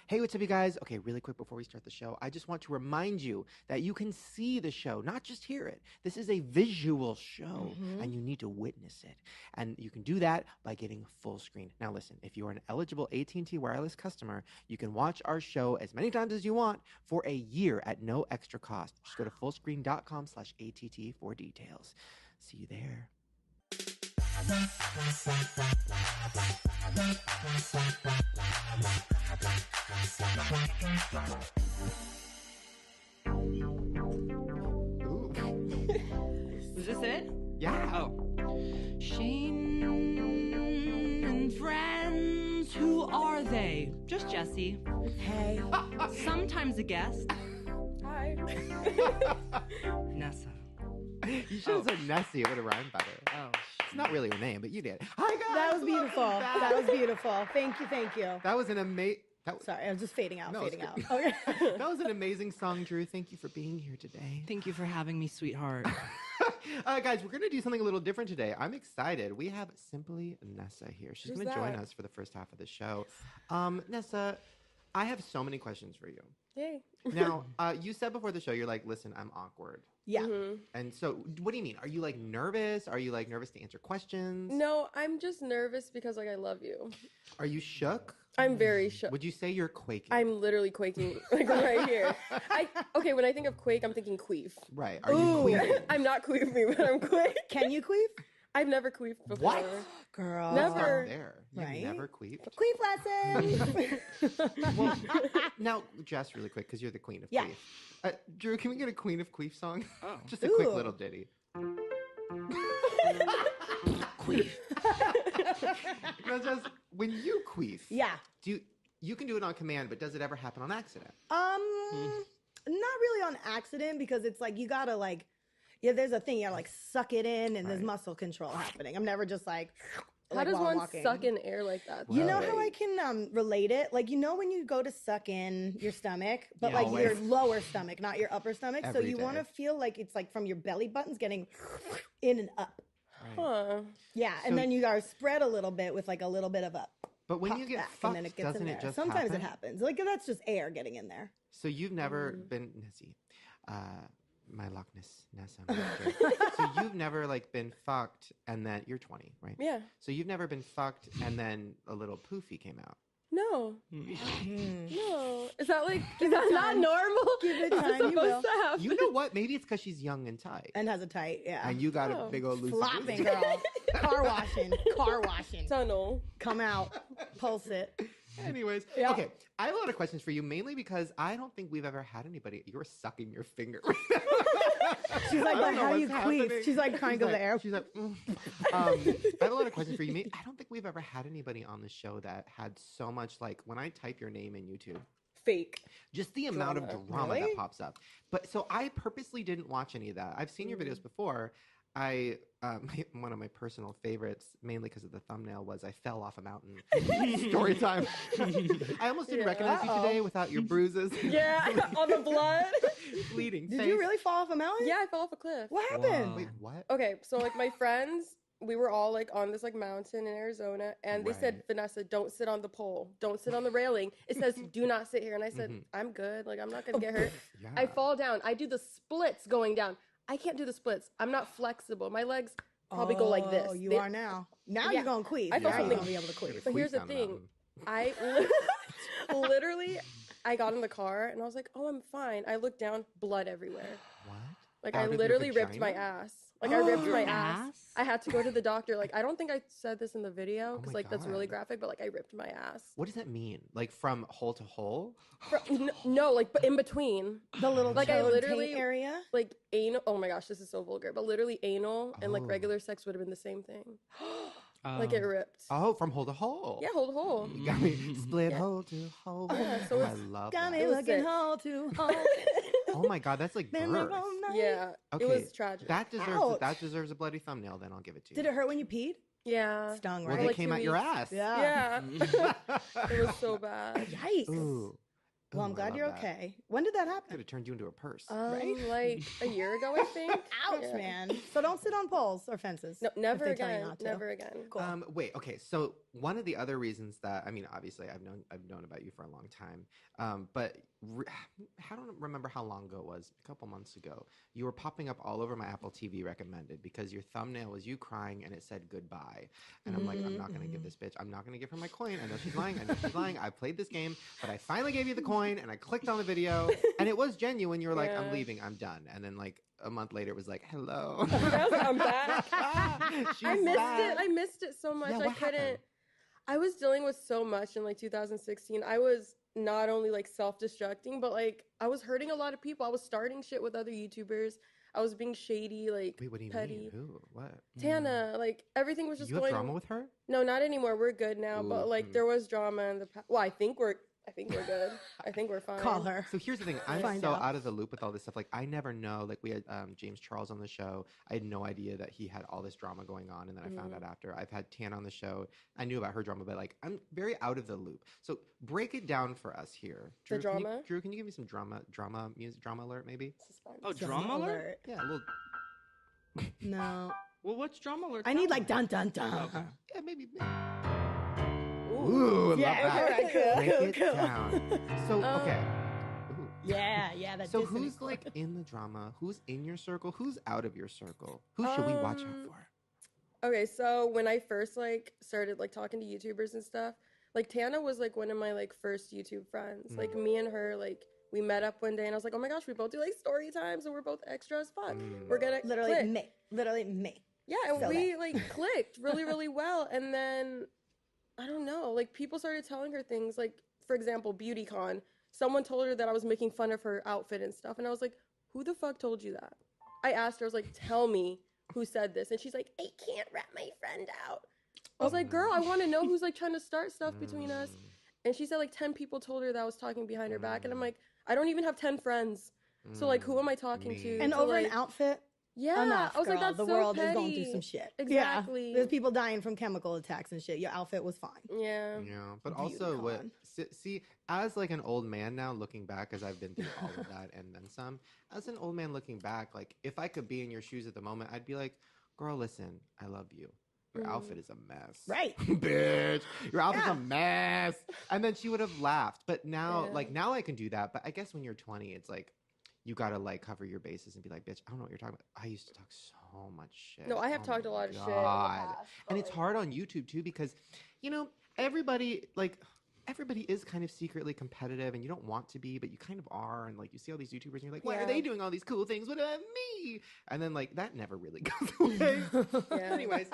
Hey, what's up, you guys? Okay, really quick before we start the show, I just want to remind you that you can see the show, not just hear it. This is a visual show, and you need to witness it. And you can do that by getting full screen. Now, listen, if you are an eligible AT&T wireless customer, you can watch our show as many times as you want for a year at no extra cost. Just go to fullscreen.com/ATT for details. See you there. Ooh. Was this it? Yeah. Oh. Shane and friends, who are they? Just Jesse. Hey. Sometimes a guest. Hi. Nessa. You should have said Nessie. It would have rhymed better. Oh. It's not really her name, but you did. Hi, guys. That was beautiful. That was beautiful. Thank you. That was an amazing... Sorry, I was just fading out. No, Okay. That was an amazing song, Drew. Thank you for being here today. Thank you for having me, sweetheart. Guys, we're going to do something a little different today. I'm excited. We have Simply Nessa here. She's going to join us for the first half of the show. Nessa, I have so many questions for you. Yay. Now, you said before the show, you're like, listen, I'm awkward. Yeah. Mm-hmm. And so what do you mean? Are you like nervous? Are you like nervous to answer questions? No, I'm just nervous because like I love you. Are you shook? I'm very shook. Would you say you're quaking? I'm literally quaking like right here. Okay, when I think of quake, I'm thinking queef. Right. Are you queefing? I'm not queefing, but I'm quake. Can you queef? I've never queefed before. What? Girl. Never. Start there. You've Right? never queefed? Queef lesson. Well, now, Jess, really quick, because you're the queen of Yeah. queef. Drew, can we get a queen of queef song? Oh. Just a quick Ooh. little ditty. Queef. Now, Jess, when you queef, Yeah. you can do it on command, but does it ever happen on accident? Not really on accident because it's like you gotta like, yeah, there's a thing you gotta like suck it in and there's Right. muscle control happening. I'm never just like How does while I'm one walking. suck in air like that? You know Well, how I can relate it? Like, you know when you go to suck in your stomach, but Yeah, like always. your lower stomach, not your upper stomach. So Every you want to day. feel like it's like from your belly buttons getting in and up. Huh. Yeah, So- and then you gotta spread a little bit with like a little bit of a But when pop you get back, fucked, and then it gets doesn't in it there. just Sometimes happen? it happens. Like that's just air getting in there. So you've never been, Nessie, my Loch Ness monster. So you've never like been fucked and then, you're 20, right? Yeah. So you've never been fucked and then a little poofy came out. No. Mm. No. Is that not normal? Give it Is time, this you will. supposed to happen? You know what? Maybe it's because she's young and tight. And has a tight, yeah. And you got a Oh. big old loose Flopping, girl. Car washing. Tunnel. Come out, pulse it. Anyways, Yeah. okay. I have a lot of questions for you, mainly because I don't think we've ever had anybody. You're sucking your finger. She's like, I don't but know how do you what's queef? happening. She's like trying to go to the air. She's like, I have a lot of questions for you. I don't think we've ever had anybody on the show that had so much, like, when I type your name in YouTube, Fake. just the amount of Drama. drama Really? that pops up. But so I purposely didn't watch any of that. I've seen your videos before. One of my personal favorites, mainly because of the thumbnail, was I fell off a mountain. Story time. I almost didn't Yeah. recognize you today without your bruises. Yeah, on the blood. Bleeding. Did face. you really fall off a mountain? Yeah, I fell off a cliff. What happened? Whoa. Wait, what? Okay, so like my friends, we were all like on this like mountain in Arizona, and they said, Right. Vanessa, don't sit on the pole, don't sit on the railing. It says, do not sit here. And I said, I'm good. Like I'm not gonna get hurt. Yeah. I fall down. I do the splits going down. I can't do the splits. I'm not flexible. My legs probably go like this. Oh, you They- are now. Now Yeah. you're going to queef. I Now felt you're something- going to be able to queef. But Queef here's the down the thing. mountain. I literally, I got in the car and I was like, oh, I'm fine. I looked down, blood everywhere. What? Like Out I of your literally ripped my vagina? ass. Like I ripped my Your ass. ass? I had to go to the doctor. Like I don't think I said this in the video Oh because my like that's really God. graphic. But like I ripped my ass. What does that mean? Like from hole to hole? No, like but in between, The little Like, I chode literally- taint area. like anal. Oh my gosh, this is so vulgar. But literally anal and like Oh. regular sex would have been the same thing. Oh. Like it ripped. Oh, from hole to hole. Yeah, hold hole. You got me split hole to hole. Yeah, so Oh, I it's- love Got that. me It was looking sick. hole to hole. Oh my God, that's like Been there birth. all night. Yeah, Okay, it was tragic. That deserves Ouch. that deserves a bloody thumbnail. Then I'll give it to you. Did it hurt when you peed? Yeah. Stung, Well, right? they like came 2 out your weeks. ass. Yeah. Yeah. It was so bad. Yikes. Ooh. Well, Ooh, I'm I glad love you're that. okay. When did that Could happen? have turned you into a purse. Right? Like a year ago, I think. Ouch, Yeah. man. So don't sit on poles or fences. No, never they tell you again. not to. Never again. Cool. Wait, okay. So one of the other reasons that, I mean, obviously I've known about you for a long time, but I don't remember how long ago it was. A couple months ago, you were popping up all over my Apple TV recommended because your thumbnail was you crying and it said goodbye. And I'm like, I'm not gonna give this bitch. I'm not gonna give her my coin. I know she's lying. I know she's lying. I played this game, but I finally gave you the coin and I clicked on the video and it was genuine. You were like, I'm Yeah. leaving. I'm done. And then like a month later, it was like, hello. I was like, I'm back. She's I missed back. it. I missed it so much. Yeah, I what couldn't. happened? I was dealing with so much in like 2016. I was not only like self-destructing, but like I was hurting a lot of people. I was starting shit with other YouTubers. I was being shady, like Wait, what do you petty. mean? Who? What? Tana, like everything was just You have going. drama with her? No, not anymore. We're good now. Ooh, But like there was drama in the past. Well, I think we're good. I think we're fine. Call her. So here's the thing. I'm Find so out. out of the loop with all this stuff. Like, I never know. Like, we had James Charles on the show. I had no idea that he had all this drama going on. And then I found out after. I've had Tan on the show. I knew about her drama, but like, I'm very out of the loop. So break it down for us here. The Drew, drama? Drew, can you give me some drama music, drama alert, maybe? Suspense. Oh, drama alert? Yeah, a little. No. Well, what's drama alert? I need sound like dun dun dun. Okay. Yeah, maybe. Ooh. Ooh, I Yeah, love that. all right, cool, Break cool, it cool. down. So, okay. Ooh. Yeah, that So dissonant who's chord. like in the drama? Who's in your circle? Who's out of your circle? Who should we watch out for? Okay, so when I first like started like talking to YouTubers and stuff, like Tana was like one of my like first YouTube friends. Like me and her, like we met up one day and I was like, oh my gosh, we both do like story times and we're both extra as fuck. We're gonna Literally click. me. Literally me. Yeah, and So we like clicked really, really well. And then I don't know, like people started telling her things like, for example, BeautyCon. Someone told her that I was making fun of her outfit and stuff. And I was like, who the fuck told you that? I asked her, I was like, tell me who said this. And she's like, I can't rat my friend out. I was like, girl, I want to know who's like trying to start stuff between us. And she said like 10 people told her that I was talking behind her back. And I'm like, I don't even have 10 friends. So like, who am I talking Me. to? And to, over like, an outfit, yeah, enough, I was girl. like, that's the so world petty. is going through some shit. Exactly. Yeah. There's people dying from chemical attacks and shit. Your outfit was fine. Yeah. Yeah, but also what? BeautyCon. See, as like an old man now, looking back, as I've been through all of that and then some. As an old man looking back, like if I could be in your shoes at the moment, I'd be like, "Girl, listen, I love you. Your outfit is a mess, Right. bitch? Your outfit's Yeah. a mess." And then she would have laughed. But now, Yeah. like now, I can do that. But I guess when you're 20, it's like you gotta like cover your bases and be like, "Bitch, I don't know what you're talking about." I used to talk so much shit. No, I have Oh talked my a lot of shit. in the God. past, And but, it's like, hard on YouTube too because, you know, everybody is kind of secretly competitive and you don't want to be, but you kind of are. And like you see all these YouTubers and you're like, why are Yeah. they doing all these cool things? What about me? And then like that never really goes away. Yeah. Anyways,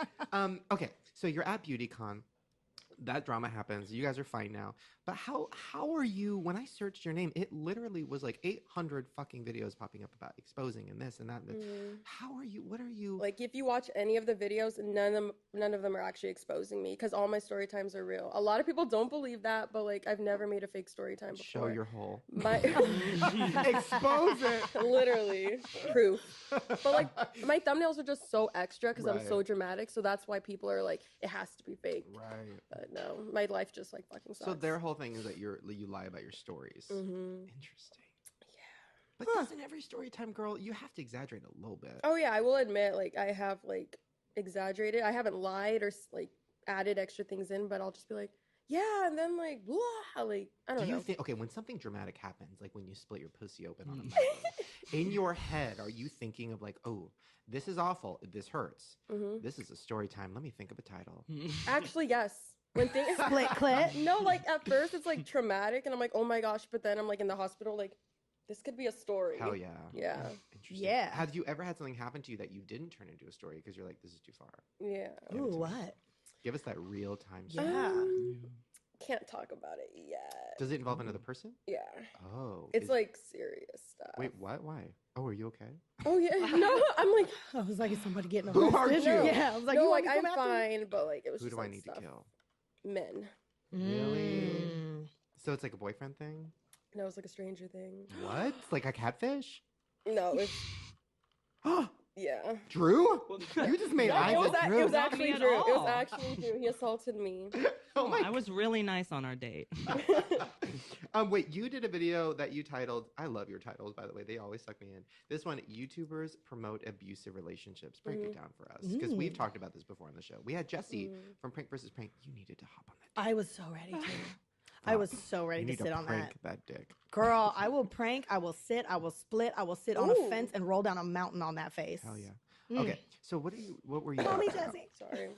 okay, so you're at BeautyCon. That drama happens. You guys are fine now. But how are you? When I searched your name, it literally was like 800 fucking videos popping up about exposing and this and that. And how are you? What are you? Like if you watch any of the videos, none of them are actually exposing me because all my story times are real. A lot of people don't believe that, but like I've never made a fake story time before. Show your hole. My Expose it. literally proof. But like my thumbnails are just so extra because I'm so Right. dramatic, so that's why people are like, it has to be fake. Right. But no, my life just like fucking sucks. So their whole thing is that you lie about your stories. Mhm. Interesting. Yeah. But doesn't every story time girl, you have to exaggerate a little bit. Oh yeah, I will admit, like I have like exaggerated. I haven't lied or like added extra things in, but I'll just be like, yeah, and then like blah, like I don't Do know. you think, okay, when something dramatic happens, like when you split your pussy open on a microphone, in your head, are you thinking of like, oh, this is awful, this hurts, this is a story time, let me think of a title. Actually, yes. When things Split clit. no, like at first it's like traumatic, and I'm like, oh my gosh, but then I'm like in the hospital, like this could be a story. Hell yeah. Yeah. Interesting. Yeah. Have you ever had something happen to you that you didn't turn into a story because you're like, this is too far? Yeah. Give it to Ooh, me. what? Give us that real time Yeah. story. Can't talk about it yet. Does it involve another person? Yeah. Oh. It's is- like serious stuff. Wait, what? Why? Oh, are you okay? Oh yeah. No, I'm like I was like, is somebody getting Who arrested? are you? Yeah, I was like, no, you like want me to I'm come after you? fine, but like it was Who just do I like, need stuff. to kill? Men. Really? Mm. So it's like a boyfriend thing? No, it's like a stranger thing. What? Like a catfish? No, it's yeah. Drew? You just made eyes It was, at Drew. it was Not actually me at true. It was all. actually true. He assaulted me. Oh my I was really nice on our date. Wait, you did a video that you titled, I love your titles, by the way. They always suck me in. This one, YouTubers promote abusive relationships. Break it down for us. Because we've talked about this before on the show. We had Jesse from Prank vs. Prank. You needed to hop on that. I was so ready to. I was so ready to sit on that. That dick. Girl, I will prank, I will sit, I will split, I will sit on a fence and roll down a mountain on that face. Hell yeah. Okay, so what were you Call me about? Jesse. Sorry.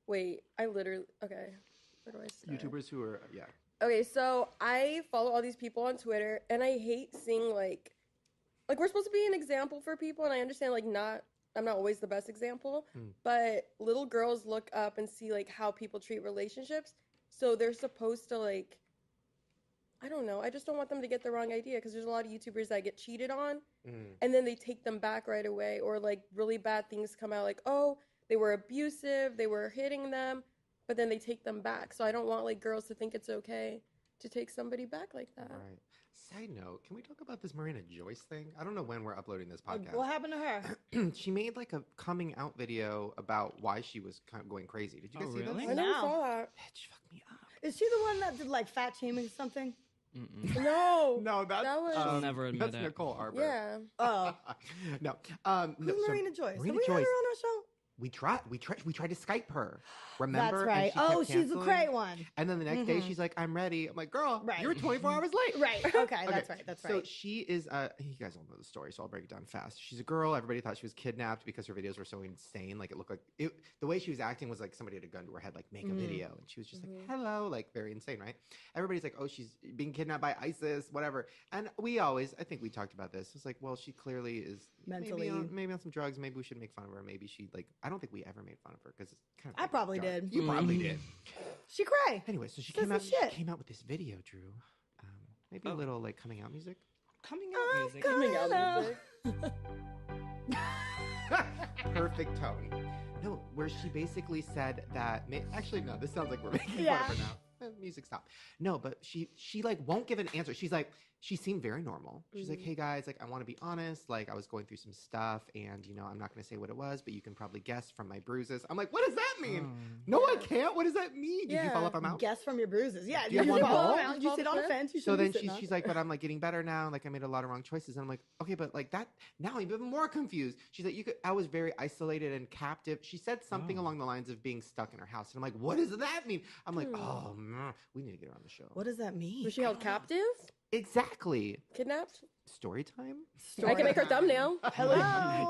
Wait, I literally, okay. Where do I start? YouTubers who are, yeah. Okay, so I follow all these people on Twitter, and I hate seeing, like we're supposed to be an example for people, and I understand, like, I'm not always the best example, but little girls look up and see, like, how people treat relationships, so they're supposed to, like, I don't know, I just don't want them to get the wrong idea, because there's a lot of YouTubers that get cheated on, and then they take them back right away, or, like, really bad things come out, like, oh, they were abusive, they were hitting them, but then they take them back. So I don't want, like, girls to think it's okay to take somebody back like that. Right. Side note, can we talk about this Marina Joyce thing? I don't know when we're uploading this podcast. What happened to her? She made, like, a coming out video about why she was kind of going crazy. Did you guys see really? this? I never No. saw that. Bitch, fuck me up. Is she the one that did like fat shaming or something? No. No, that's... That was- She'll never admit that's it. Nicole Arbor. Yeah. Oh, No. who's no, so Marina Joyce? Marina Have we had her Joyce. on our show? We tried to Skype her. Remember? That's right. And she kept Oh, she's the canceling. cray one. And then the next day, she's like, "I'm ready." I'm like, "Girl, Right. you were 24 hours late." Right. Okay, that's right. That's So right. she is. You guys all know the story, so I'll break it down fast. She's a girl. Everybody thought she was kidnapped because her videos were so insane. Like, it looked like the way she was acting was like somebody had a gun to her head, like, make a video, and she was just like, "Hello," like, very insane, right? Everybody's like, "Oh, she's being kidnapped by ISIS, whatever." And I think we talked about this. It's like, well, she clearly is Mentally. maybe on some drugs. Maybe we should make fun of her. Maybe she, like, I don't think we ever made fun of her because it's kind of. I probably did. You probably did. She cray. Anyway, so she Says came out. some She shit. came out with this video, Drew. Maybe a little like coming out music. Coming out music. Coming out music. Perfect tone. No, where she basically said that. Actually, no. This sounds like we're making Yeah. fun of her now. Music stop. No, but she like won't give an answer. She's like, she seemed very normal. She's like, "Hey guys, like, I want to be honest. Like, I was going through some stuff, and I'm not going to say what it was, but you can probably guess from my bruises." I'm like, "What does that mean?" No, I can't. What does that mean? Did you fall off a mountain? Guess from your bruises. Yeah, Do you have you one fall ball? around, you sit on a fence. You So shouldn't be then sitting on. she's like, "But I'm like getting better now. Like, I made a lot of wrong choices." And I'm like, "Okay, but like that now I'm even more confused." She's like, I was very isolated and captive." She said something along the lines of being stuck in her house, and I'm like, "What does that mean?" I'm like, "Oh, man, we need to get her on the show." What does that mean? Was she held captive? Exactly. Kidnapped? Story time. I can make her thumbnail. Hello.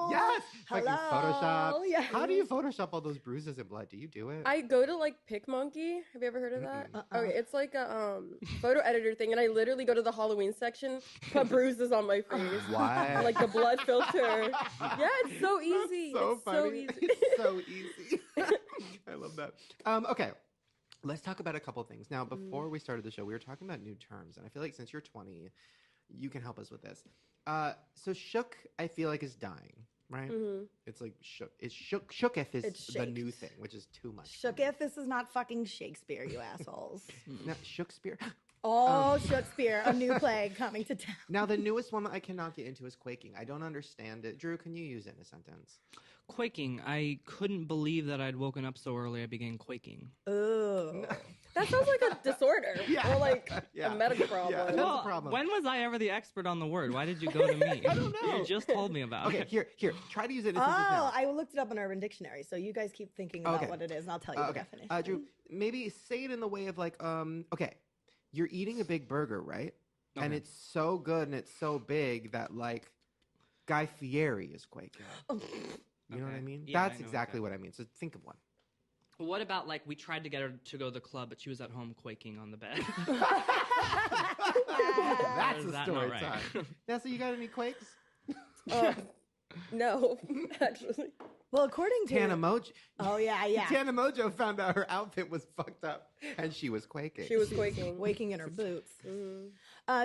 Yes. Fucking Photoshop. Hello. Yeah. How do you Photoshop all those bruises and blood? Do you do it? I go to like PicMonkey. Have you ever heard of that? Okay, it's like a photo editor thing, and I literally go to the Halloween section, put bruises on my face. Why? Like the blood filter. Yeah, it's so easy. So it's funny. so easy. It's so easy. I love that. Okay. Let's talk about a couple things. Now, before we started the show, we were talking about new terms, and I feel like since you're 20, you can help us with this. So shook, I feel like, is dying, right? It's like shook. It's shooketh is It's the new shakes. thing, which is too much. Shook if this is not fucking Shakespeare, you assholes. Now, Shakespeare. Oh, Shakespeare, a new play coming to town. Now, the newest one that I cannot get into is quaking. I don't understand it. Drew, can you use it in a sentence? Quaking. I couldn't believe that I'd woken up so early I began quaking. Ooh. That sounds like a disorder or like Yeah. a medical problem. Yeah. That's a problem. When was I ever the expert on the word? Why did you go to me? I don't know. You just told me about Okay, it. here. Try to use it in a sentence Oh, now. I looked it up in Urban Dictionary, so you guys keep thinking about Okay. what it is, and I'll tell you the Okay. definition. Drew, maybe say it in the way of like, okay, you're eating a big burger, right? And Okay. it's so good and it's so big that like Guy Fieri is quaking. You know what I Okay. mean? Yeah, I That's know exactly exactly. what I mean. So think of one. What about, like, we tried to get her to go to the club, but she was at home quaking on the bed? That's Is a that story not right? time. Nessa, you got any quakes? No, actually. Well, according to Tana Mojo. Oh yeah. Tana Mojo found out her outfit was fucked up and she was quaking. She was quaking. Waking in her boots. Mhm.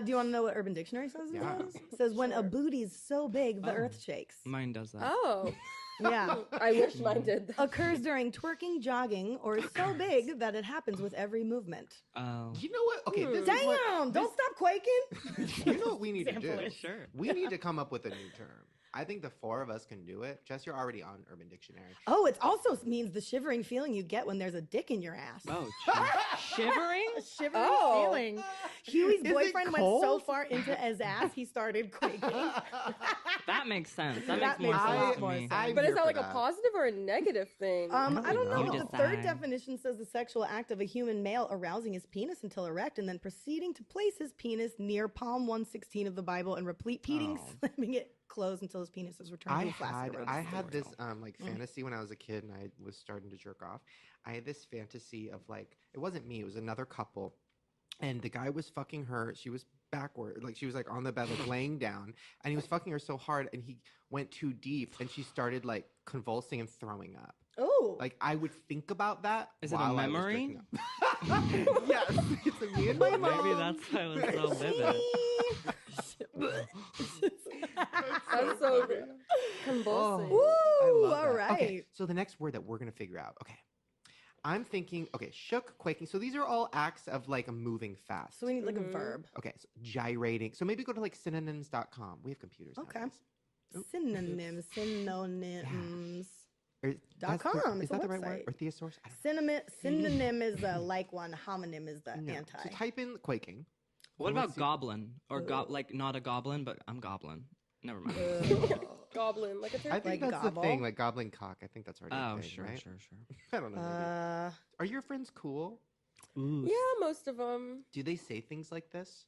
Do you want to know what Urban Dictionary says? It Yeah. says? It says when a booty's so big, the earth shakes. Mine does that. Oh, Yeah. I wish mine did that. Occurs during twerking, jogging, or is so big that it happens with every movement. Oh. You know what? Okay, this is what, Damn! Don't stop quaking. you know what we need to do? Sure. We need to come up with a new term. I think the four of us can do it. Jess, you're already on Urban Dictionary. Oh, it also means the shivering feeling you get when there's a dick in your ass. Oh, shivering? A shivering feeling. Huey's boyfriend went so far into his ass, he started quaking. That makes sense. That That makes more makes sense to more me. sense. But is that like a positive or a negative thing? I don't know. You The third decide. definition says the sexual act of a human male arousing his penis until erect and then proceeding to place his penis near Psalm 116 of the Bible and repeating slamming it closed until his penis is returned to a flaccid erection. I had this fantasy when I was a kid and I was starting to jerk off. I had this fantasy of like, it wasn't me, it was another couple. And the guy was fucking her. She was backward, like she was like on the bed, like laying down, and he was fucking her so hard, and he went too deep, and she started like convulsing and throwing up. Oh, Like I would think about that. Is it a while I was memory? jerking off. Yes, it's a me and my mom. Maybe that's why it was so vivid. That's so convulsing. Woo! I love All that. Okay, right. so the next word that we're gonna figure out. Okay, I'm thinking. Okay, shook, quaking. So these are all acts of like moving fast. So we need like a verb. Okay, so gyrating. So maybe go to like synonyms.com. We have computers. Okay. nowadays. Oop. Synonyms. Or- Dot that's com, Is it's a that the right word? website. Or thesaurus? I don't Synonym is the like one. Homonym is the know. No. anti. So type in quaking. What Let's about see. goblin? Or like not a goblin, but I'm goblin. Never mind. Goblin, like a I turkey. think Like that's gobble? the thing, like goblin cock. I think that's already a Oh, thing, sure, right? sure. I don't know. Maybe. Are your friends cool? Ooh. Yeah, most of them. Do they say things like this?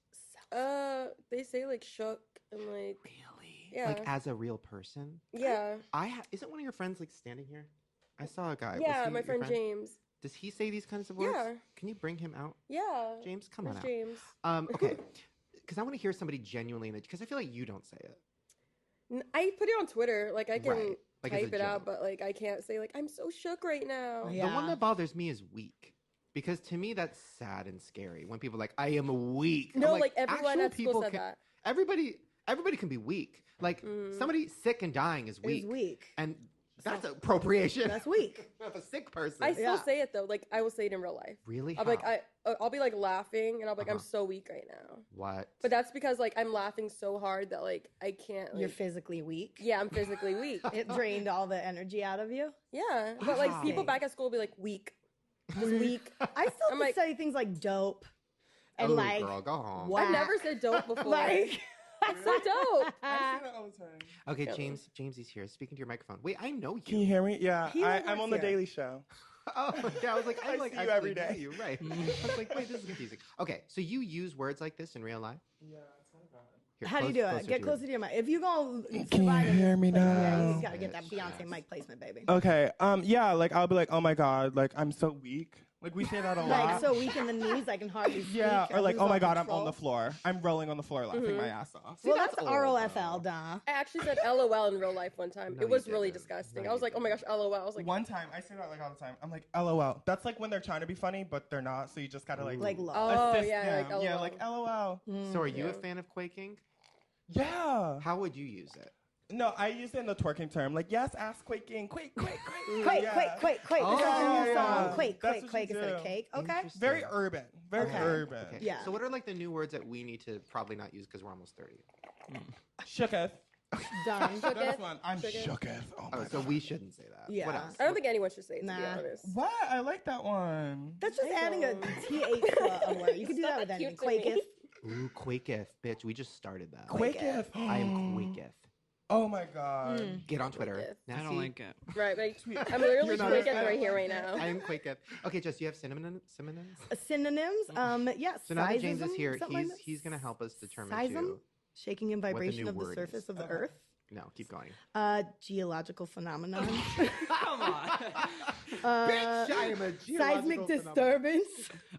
They say like shook and like Really? Yeah. Like as a real person? yeah, Isn't one of your friends like standing here? I saw a guy. Was yeah. he My your friend James. Does he say these kinds of words? Yeah. Can you bring him out, Yeah, James? Come on Where's out. James. Okay. Because I want to hear somebody genuinely, because I feel like you don't say it. I put it on Twitter. Like I can Right. Like, as a type it out, joke. but like I can't say like I'm so shook right now. Yeah. The one that bothers me is weak. Because to me, that's sad and scary when people are like, I am weak. I'm No, like everyone actual at school people said can- that. Everybody can be weak. Like somebody sick and dying is weak. Is weak. And that's appropriation. That's weak. Of a sick person. I still Yeah. say it though. Like I will say it in real life. Really? I'll be like How? I'll be like laughing and I'll be like I'm Uh-huh. so weak right now. What? But that's because like I'm laughing so hard that like I can't. Like, You're physically weak. yeah, I'm physically weak. It drained all the energy out of you. Yeah, but like people Wow. back at school will be like weak, just weak. I still I'm could like- say things like dope and oh, like girl, go home. Whack. I never said dope before. like It's so dope. I say that all the time. Okay, Yeah. James is here. Speaking to your microphone. Wait, I know you. Can you hear me? Yeah, He I'm works on the here. Daily Show. Oh, yeah. I was like, I see you actually every know day. You, right? I was like, wait, this is confusing. Okay, so you use words like this in real life? Yeah, it's kind of bad. Here, how do you do it? Get closer to your mic. If you gonna Can you hear me Yeah, you now? gotta get that Yes, Beyonce yes. mic placement, baby. Okay. Yeah, like I'll be like, oh my god, like I'm so weak. Like we say that a lot. Like so weak in the knees, I can hardly speak. yeah, I or like, lose oh my all god, I'm control. on the floor. I'm rolling on the floor, laughing my ass off. Well, See, that's that's old, ROFL, though. duh. I actually said LOL in real life one time. No, it was you really didn't. disgusting. No, I was you like, oh my gosh, LOL. I was like, One time, I say that like all the time. I'm like, LOL. That's like when they're trying to be funny, but they're not. So you just gotta like, Like low. oh assist yeah, them. like LOL. Yeah, like LOL. So are you a Yeah. fan of quaking? Yeah. How would you use it? No, I use it in the twerking term. Like, yes, ass quaking, quake, quake, quake. Quake, Yeah. quake, quake, quake. Oh, This is a new yeah. song. Quake, That's quake, what quake you instead of do. cake. Okay. Interesting. Very urban. Very Okay. urban. Okay. Yeah. So what are like the new words that we need to probably not use because we're almost 30? Shooketh. Done. Shooketh. That's one. I'm Shooketh. shooketh. Oh my Oh, so god. we shouldn't say that. Yeah. What else? I don't think anyone should say it, to be Nah. honest. What? I like that one. That's just I adding a know. TH to a word. You could do It's that with not anything. cute to me. Quaketh. Ooh, quaketh, bitch. We just started that. Quaketh. I am quaketh. Oh my god. Get on Twitter. Quaketh. I Nasty. don't like it. Right, but I'm literally You're not quaking a- right here, right now. I am quaketh. Okay, Jess, you have synonyms? Synonyms. Yes. So now that James is Sizism, here, something like he's that. going to help us determine Sizum? too. Shaking and the vibration new of the word surface is. of the earth. No, keep going. Geological phenomenon. Come on. Bitch, I am a Seismic geological disturbance.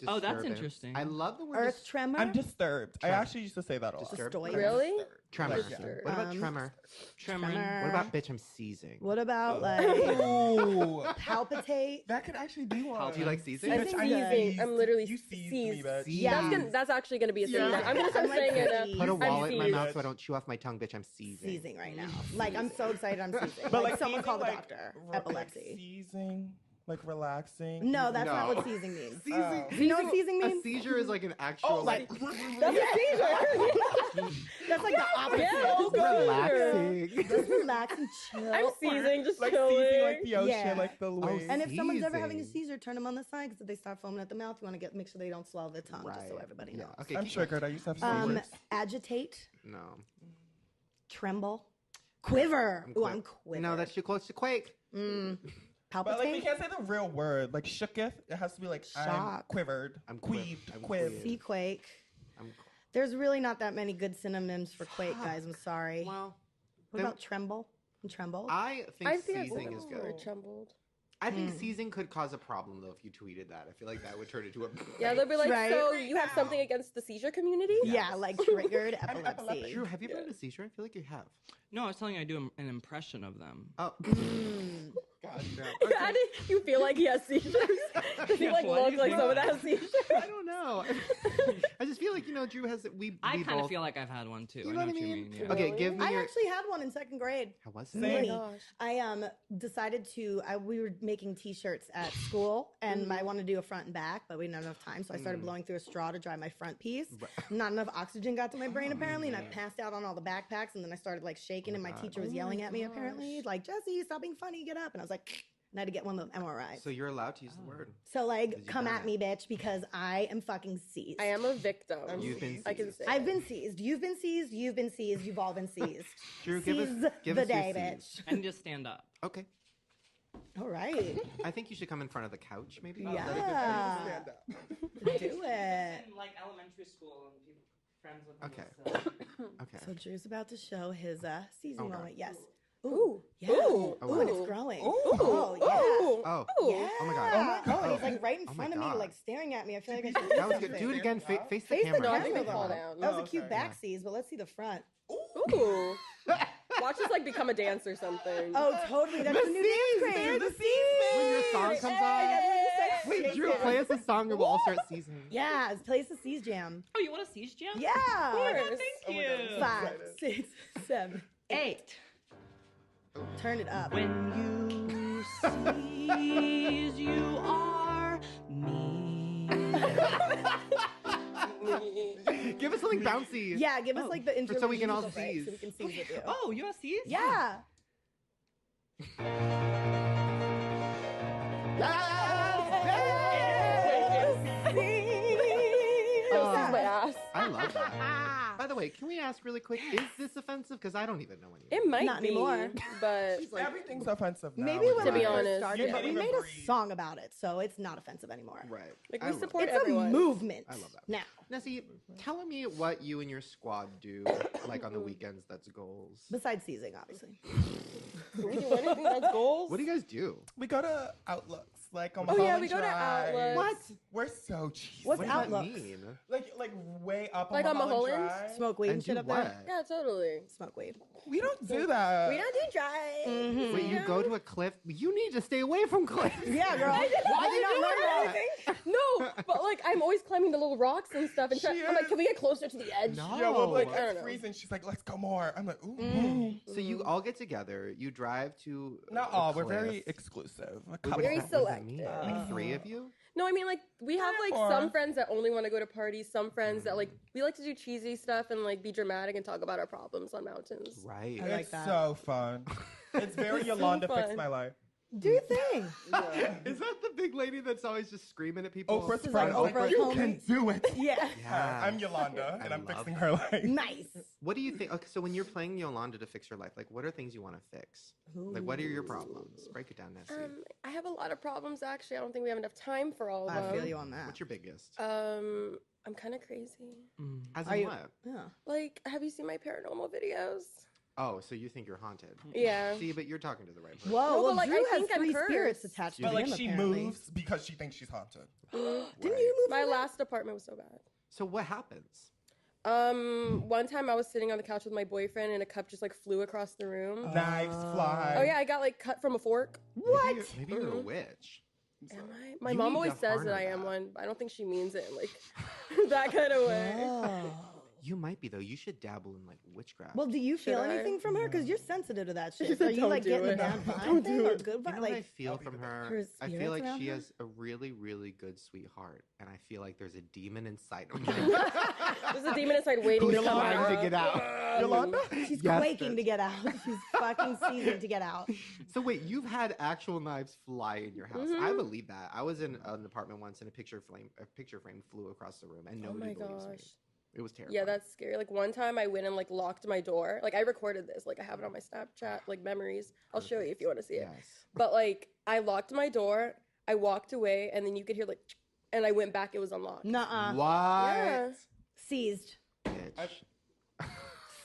Oh, that's Disturbance. interesting. I love the word Earth tremor. I'm disturbed. I Trem- actually used to say that a lot. Disturbed. Disturbed. Really? Tremor. Like, yeah. What about tremor? Tremor. What about bitch, I'm seizing? What about like Ooh. palpitate? That could actually be one. Do you like seizing? I'm Bitch, Seizing. I'm seizing. I'm literally You seized seized. me, bitch. Seized. Yeah. That's actually gonna be a thing. Yeah. now. I'm gonna start I'm like saying it. seized. Put a I'm wallet in my seized. mouth so I don't chew off my tongue, bitch, I'm seizing. Seizing right now. Like I'm so excited I'm seizing. But like someone seizing, call the like, doctor. like Epilepsy. seizing. Like relaxing? No, that's not No. what seizing means. Seizing. Do you know what seizing A means? seizure is like an actual That's a seizure. That's like the opposite. Yeah, Just relaxing. Just relax and chill. I'm seizing, just Like chilling. seizing like the ocean, Yeah. like the waves. And if someone's ever having a Seizing. seizure, turn them on the side because if they start foaming at the mouth, you want to make sure they don't swallow their tongue, just so everybody knows. Okay. I'm keep going. triggered. I used to have seizures. Agitate, No. tremble, quiver. I'm Ooh, quick. I'm quiver. No, that's too close to quake. But like we Palpitate. can't say the real word. Like shooketh. It has to be like I'm Shock. quivered. I'm queeved. I'm Quiv. Sea quake. I'm There's really not that many good synonyms for quake, guys. I'm sorry. well. What then- about tremble? And tremble? I think seizing is Or good. trembled. I think seizing could cause a problem though if you tweeted that. I feel like that would turn into a. Yeah, they'll be like, Right. so you have something against the seizure community? yeah, like triggered I'm epilepsy. epileptic. Drew, have you ever had a seizure? I feel like you have. No, I was telling you I do an impression of them. Oh. God. How do you feel like he has seizures? Does he like What do look you like think? someone that has seizures? I don't know. I just feel like Drew has. I we kind of both- feel like I've had one too. You I know know what I you mean? mean. Yeah. Okay, give me I your. actually had one in second grade. How was Same. it? Mini. gosh. I decided to. We were making T-shirts at school, and I wanted to do a front and back, but we didn't have enough time, so I started blowing through a straw to dry my front piece. Not enough oxygen got to my brain apparently, and I passed out on all the backpacks, and then I started like shaking, and my teacher was yelling at me apparently, like Jesse, stop being funny, get up, and I was like, and I had to get one of the MRIs. So you're allowed to use the word. So like, you come done at it. me, bitch, because I am fucking seized. I am a victim. You've been I can seized. say. I've been seized. You've been seized. You've been seized. You've all been seized. Drew, Seize give the us your day, seize. bitch. I need to stand up. Okay. All right. I think you should come in front of the couch, maybe. Yeah. Stand up. Do it. In like elementary school, and people, friends with Okay. Okay. So Drew's about to show his seizing Oh, God. moment. Yes. Ooh. Yeah. Ooh. Ooh, and it's Ooh. growing. Ooh. Oh, yeah. Oh. Yeah. Oh my God. Oh my God. Oh, he's like right in Oh my front of me, God. like staring at me. I feel like I should That was do good. Do it something. again. Face the Face the camera. No, I camera. think they though. fall down. That was Oh, a cute okay. back seize, but let's see the front. Ooh. Watch us like become a dance or something. Oh, totally. That's the new dance craze. The When your song comes on. Wait, Drew, play us a song and we'll all start seasoning. Yeah, play us a seize jam. Oh, you want a siege jam? Yeah. Cheers. Thank you. 5, 6, 7, 8. Turn it up. When you seize, you are me. Give us something bouncy. Yeah, give us like the intro. so we can all musical break seize. So we can seize with you. Oh, you want to seize? Yeah. Oh, this is my ass. I love that. By the way, can we ask really quick, is this offensive? Because I don't even know any. It might Not be, anymore. but Everything's offensive now. Maybe when To we be first honest, started, you but we can't made even a breathe. song about it, so it's not offensive anymore. Right. like I we love support It's everyone. a movement. I love that. Now, Now, see, tell me what you and your squad do, like on the weekends. That's goals. besides seizing, obviously. Do we do anything that's goals? What do you guys do? We go to Outlooks, like on Oh, yeah, Mulholland we go to Drive. Outlooks. What? We're so cheesy. What's What does Outlooks? that mean? Like way up Like on on Mulholland Mulholland? Drive. Smoke weed and And shit do up what? there. Yeah, totally. Smoke weed. We don't do that. We don't do dry. Mm-hmm. Wait, you go to a cliff? You need to stay away from cliffs. Yeah, girl. Why did you not learn that? No, but like I'm always climbing the little rocks and stuff, and She I'm like, is. can we get closer to the edge? No. Yeah, well, like I don't it's know. freezing. She's like, let's go more. I'm like, ooh. So you all get together. You drive to. Not a all. We're cliff. very exclusive. A Wait, couple. Very what does that mean? selective. Like 3 of you? No, I mean like we have like Or- some friends that only want to go to parties, some friends that like we like to do cheesy stuff and like be dramatic and talk about our problems on mountains. Right. I like It's that. so fun. It's very It's so Yolanda fix fun. my life. Do your thing. Is that the big lady that's always just screaming at people? Oprah's is friend. like Oprah's you homie. can do it. Yeah. Yeah. I'm Yolanda, I and I'm love fixing that. her life. Nice. What do you think? Okay, so when you're playing Yolanda to fix your life, like what are things you want to fix? Like what are your problems? Break it down, Nessie. I have a lot of problems actually. I don't think we have enough time for all of I them. feel you on that. What's your biggest? I'm kind of crazy. As Are in you- what? Yeah. Like, have you seen my paranormal videos? Oh, so you think you're haunted? Yeah. See, but you're talking to the right person. Whoa, No, well, but, like, Drew I has think I'm 3 spirits cursed. attached to But like him, she apparently. moves because she thinks she's haunted. Didn't you move My from last apartment was so bad. So what happens? One time I was sitting on the couch with my boyfriend and a cup just like flew across the room. Knives fly. Oh yeah, I got like cut from a fork. What? Maybe you're a witch. Am I? My You mom need always to says that harness I am that. one, but I don't think she means it in, like that kind of way. Oh. You might be though. You should dabble in like witchcraft. Well, do you feel Should I? anything from her? Because you're sensitive to that She shit. said, Are you "Don't like do getting a it. bad vibe Don't thing do or it." good You vibe? know what I Like, feel from her? her I feel spirits like around she her? has a really, really good sweetheart, and I feel like there's a demon inside of There's a demon inside waiting to who's come trying to out. get out. Yolanda? she's Yes, quaking to get out. She's fucking seizing to get out. So wait, you've had actual knives fly in your house? I believe that. I was in an apartment once, and a picture frame flew across the room, and Oh nobody my believes me. gosh. It was terrible. Yeah, that's scary. Like one time I went and like locked my door. Like I recorded this. Like I have it on my Snapchat, like memories. I'll show you if you want to see it. Yes. But like I locked my door, I walked away, and then you could hear like, and I went back. It was unlocked. Nuh-uh. What? Yeah. Seized. Bitch.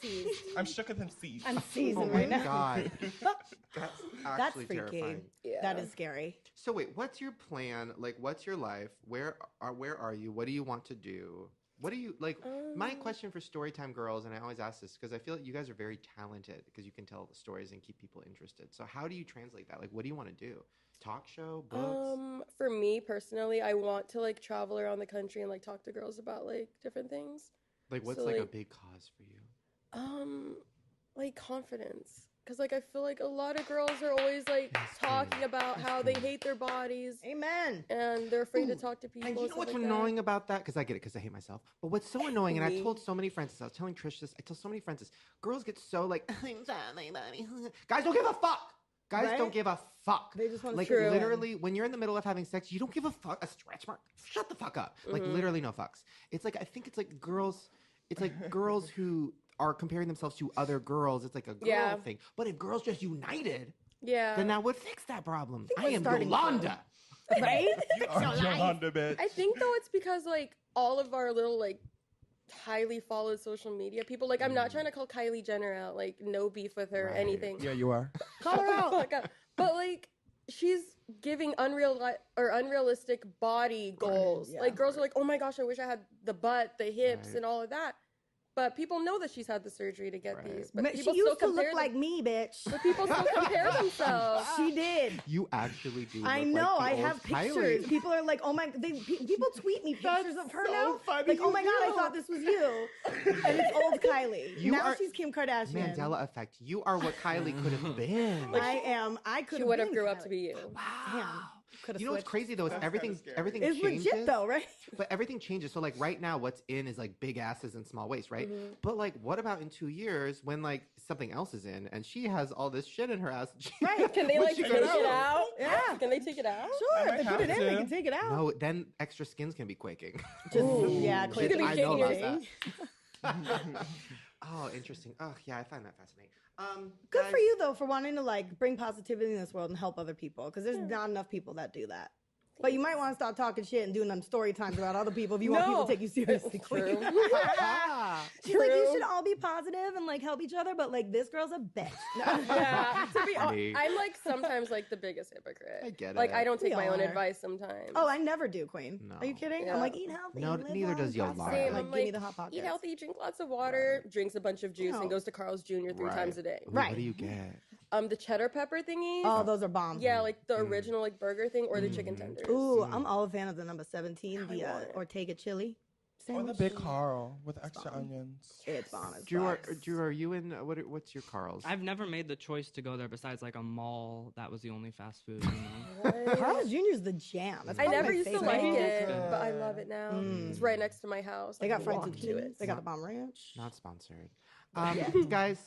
Seized. I'm shooketh and seized. I'm seizing Oh my right now. god. That's That's actually freaky. terrifying. Yeah. That is scary. So wait, what's your plan? Like, what's your life? Where are you? What do you want to do? What do you like? My question for Storytime Girls, and I always ask this because I feel like you guys are very talented because you can tell the stories and keep people interested. So how do you translate that? Like, what do you want to do? Talk show, books? For me personally, I want to like travel around the country and like talk to girls about like different things. Like, what's so, like a like- big cause for you? Like confidence. Cause like I feel like a lot of girls are always like Yes, talking queen. about Yes, how they queen. hate their bodies Amen. and they're afraid to Ooh, talk to people. And you know stuff what's like that. annoying about that? Because I get it, because I hate myself. But what's so annoying, and I Me. told so many friends this, I was telling Trish this, I tell so many friends this, girls get so like, I'm sorry, buddy. Guys don't give a fuck. Guys Right? don't give a fuck. They just want to Like True. literally, when you're in the middle of having sex, you don't give a fuck. A stretch mark. Shut the fuck up. Like literally no fucks. It's like I think it's like girls. It's like girls who are comparing themselves to other girls. It's like a girl Yeah. thing. But if girls just united, Yeah. then that would fix that problem. I we're am starting Yolanda. Right? You are Yolanda, bitch. I think though it's because like all of our little like highly followed social media people, like I'm not trying to call Kylie Jenner out, like no beef with her or Right. anything. Yeah, you are. Call her out. Fuck up. But like she's giving unrealistic body goals. yeah. Like girls are like, oh my gosh, I wish I had the butt, the hips, Right. and all of that. But people know that she's had the surgery to get Right. these. But But she people used still to look compare like them- me, bitch. But people still compare themselves. She did. You actually do. I look know. Like I the have old pictures. Kylie. People are like, "Oh my!" People tweet me pictures of her so now. funny, Like, "Oh you my god, I do." thought this was you," and it's old Kylie. You now are- she's Kim Kardashian. Mandela effect. You are what Kylie could have been. I am. I could. She would have grew up to be you. Damn. Could have You know what's switched. crazy though is That's everything. kinda scary. Everything It's changes. legit though, right? But everything changes. So like right now, what's in is like big asses and small waists, right? But like, what about in 2 years when like something else is in and she has all this shit in her ass? Right. Can they What's like she take gonna it do? out? Yeah. Can they take it out? Sure. I If they might put it have in, they to. can take it out. No, then extra skins can be quaking. Just Ooh. yeah, She quick. could be I know kicking about your that. Oh, interesting. Oh, yeah, I find that fascinating. Good guys, for you though for wanting to like bring positivity in this world and help other people because there's not enough people that do that. But you might want to stop talking shit and doing them story times about other people if you want people to take you seriously. True. She's like, you should all be positive and like help each other, but like this girl's a bitch. Yeah. To be Funny. honest, I'm like sometimes like the biggest hypocrite. I get Like it. I don't take We my all own are. advice sometimes. Oh, I never do, Queen. No. Are you kidding? Yeah. I'm like, eat healthy. No, live neither long, does Yolanda. prosper. Same. Like, I'm give me like, the hot pockets. eat healthy, drink lots of water, drinks a bunch of juice, No. and goes to Carl's Jr. 3 times a day. Ooh, Right. What do you get? The cheddar pepper thingies. Oh, those are bombs. Yeah, like the original like burger thing or the chicken tenders. Ooh, I'm all a fan of the number 17, the I want it. Ortega chili Or the sandwich. big Carl with extra bomb. onions. It's bomb as Drew, fuck. are you in? What's your Carl's? I've never made the choice to go there besides like a mall. That was the only fast food. You know? What? Carl's Jr. is the jam. That's I probably never my used to favorite. like it, good. but I love it now. It's right next to my house. They I got can fried walk to zucchini. it. They got the bomb ranch. Not sponsored. Yeah. Guys,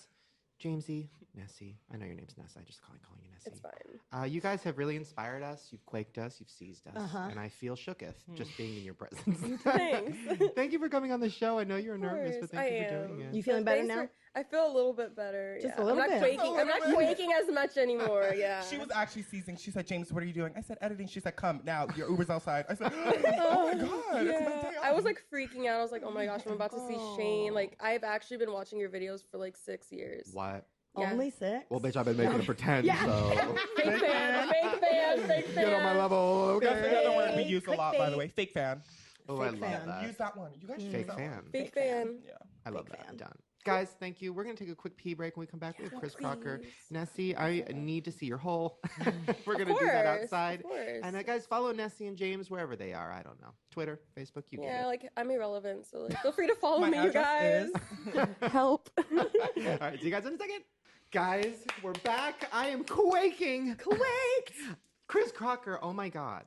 Jamesy, Nessie. I know your name's Ness. I just calling you Nessie. It's fine. You guys have really inspired us. You've quaked us. You've seized us. Uh-huh. And I feel shooketh just being in your presence. Thanks. Thank you for coming on the show. I know you're nervous, but course, thank you I for am. doing it. You feeling better Thanks now? for- I feel a little bit better. Just yeah. a little I'm not bit. quaking. I'm not quaking as much anymore. Yeah. She was actually seizing. She said, James, what are you doing? I said, editing. She said, come now. Your Uber's outside. I said, oh my God. It's my Yeah. day I was off. like freaking out. I was like, oh my gosh, I'm about to see Shane. Like, I've actually been watching your videos for like 6 years. What? Yeah. Only 6? Well, bitch, I've been making it pretend, Yeah. so Fake fan, fake fan, fake fan. get on my level, That's okay? another word we Clickbait, use a lot, by the clickbait. way. Fake fan. Oh, I Fake love fan. that. Use that one. You guys should Fake use that fan. one. Fake fan. Yeah. I love Fake that. fan. Done. Guys, thank you. We're going to take a quick pee break. When we come back, we have Chris Crocker. Nessie, I need to see your hole. We're going to do that outside. Of course. And guys, follow Nessie and James wherever they are. I don't know. Twitter, Facebook, you get it. like I'm irrelevant, so like, feel free to follow My me, you guys. address Help. All right, see you guys in a second. Guys, we're back. I am quaking. Quaked. Chris Crocker, oh my God.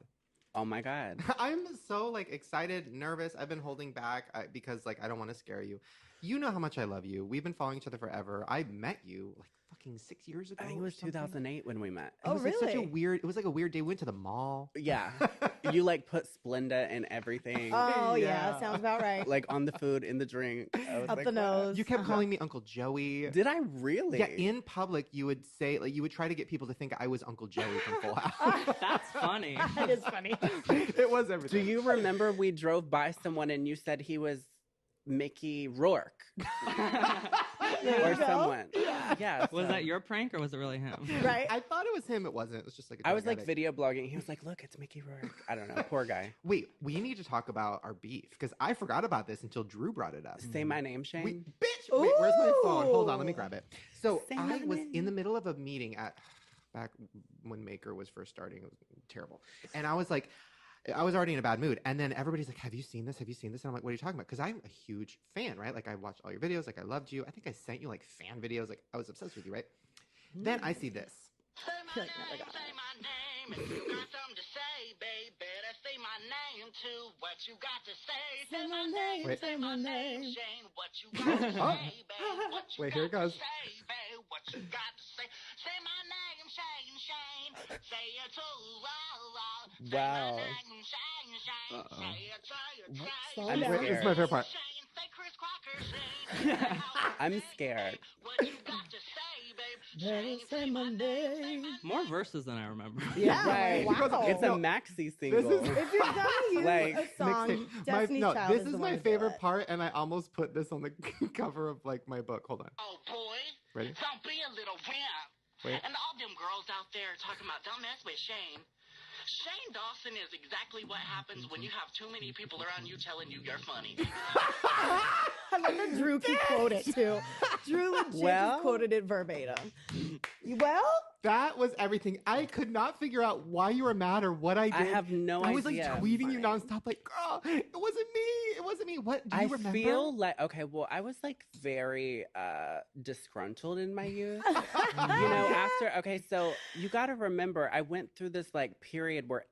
Oh my God. I'm so like excited, nervous. I've been holding back because like I don't want to scare you. You know how much I love you. We've been following each other forever. I met you like fucking 6 years ago. I think it was 2008 when we met. It was like such a really? weird. It was like a weird day. We went to the mall. Yeah. You like put Splenda in everything. Oh Yeah. yeah, sounds about right. Like on the food, in the drink. I was Up like, the what? nose. You kept calling me Uncle Joey. Did I really? Yeah, in public, you would say like you would try to get people to think I was Uncle Joey from Full House. That's funny. That is funny. It was Do everything. you remember we drove by someone and you said he was Mickey Rourke There or you go. someone? Yeah. Was so- that your prank or was it really him? Right. I thought it was him. It wasn't. It was just like a I was drug like addict. video blogging. He was like, "Look, it's Mickey Rourke." I don't know. Poor guy. Wait, we need to talk about our beef because I forgot about this until Drew brought it up. Say my name, Shane. Bitch! Wait, where's my phone? Hold on, let me grab it. So Say I my was name. in the middle of a meeting back when Maker was first starting. It was terrible. And I was like, I was already in a bad mood. And then everybody's like, have you seen this? Have you seen this? And I'm like, what are you talking about? Because I'm a huge fan, right? Like I watched all your videos. Like I loved you. I think I sent you like fan videos. Like I was obsessed with you, right? Then I see this. Like, never got it. Say my name. If you got something to say, babe, better say my name too. What you got to say? Say my name, Wait. say my name. Shane, what you got to say, babe? What you Wait, got here it goes. to say, babe? What you got to say? Say my name, Shane, Shane. Say it too, Say Wow. my name, Shane, Shane. Say it, Slow I'm down. scared. This is my favorite part. Shane, say Chris Crocker, Shane. I'm scared. What you got to say, babe? Better say my name. More verses than I remember. Yeah. Right. Wow. It's a maxi single. If you're gonna use Like, a song, Mixtape. Destiny's Child this is is the my one to do favorite it. part, and I almost put this on the cover of like my book. Hold on. Oh, boy. Ready? Don't be a little wimp. Wait. And all them girls out there talking about, don't mess with Shane. Shane Dawson is exactly what happens when you have too many people around you telling you you're funny. I love that Drew can quote it too. Drew legit Well- just quoted it verbatim. Well, That was everything. I could not figure out why you were mad or what I did. I have no I was like idea. tweeting you nonstop, like, girl, it wasn't me. It wasn't me. What do you I remember? feel like okay. Well, I was like very disgruntled in my youth. After okay, so you got to remember, I went through this like period where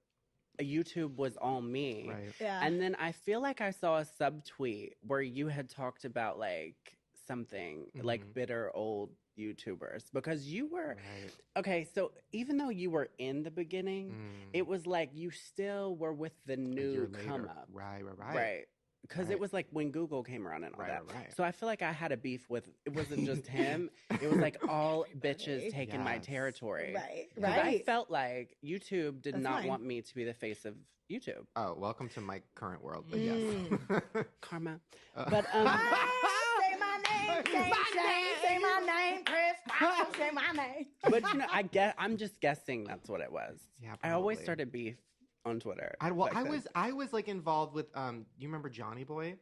YouTube was all me, Right. yeah. and then I feel like I saw a subtweet where you had talked about like something like Mhm. bitter old YouTubers because you were Right. okay. So even though you were in the beginning, Mm. it was like you still were with the A year new later. come up. Right. Right. Because Right. it was like when Google came around and all Right, that. right. So I feel like I had a beef with, it wasn't just him. It was like all bitches taking my Yes. territory. Right, 'Cause I right. felt like YouTube did That's not fine. want me to be the face of YouTube. Oh, welcome to my current world. But Mm. yes. Karma. Uh, But Say my name, say my name, Chris. Say my name. but I'm just guessing that's what it was. Yeah, I always probably. started beef on Twitter. I back then. I was like involved with you remember Johnny Boy?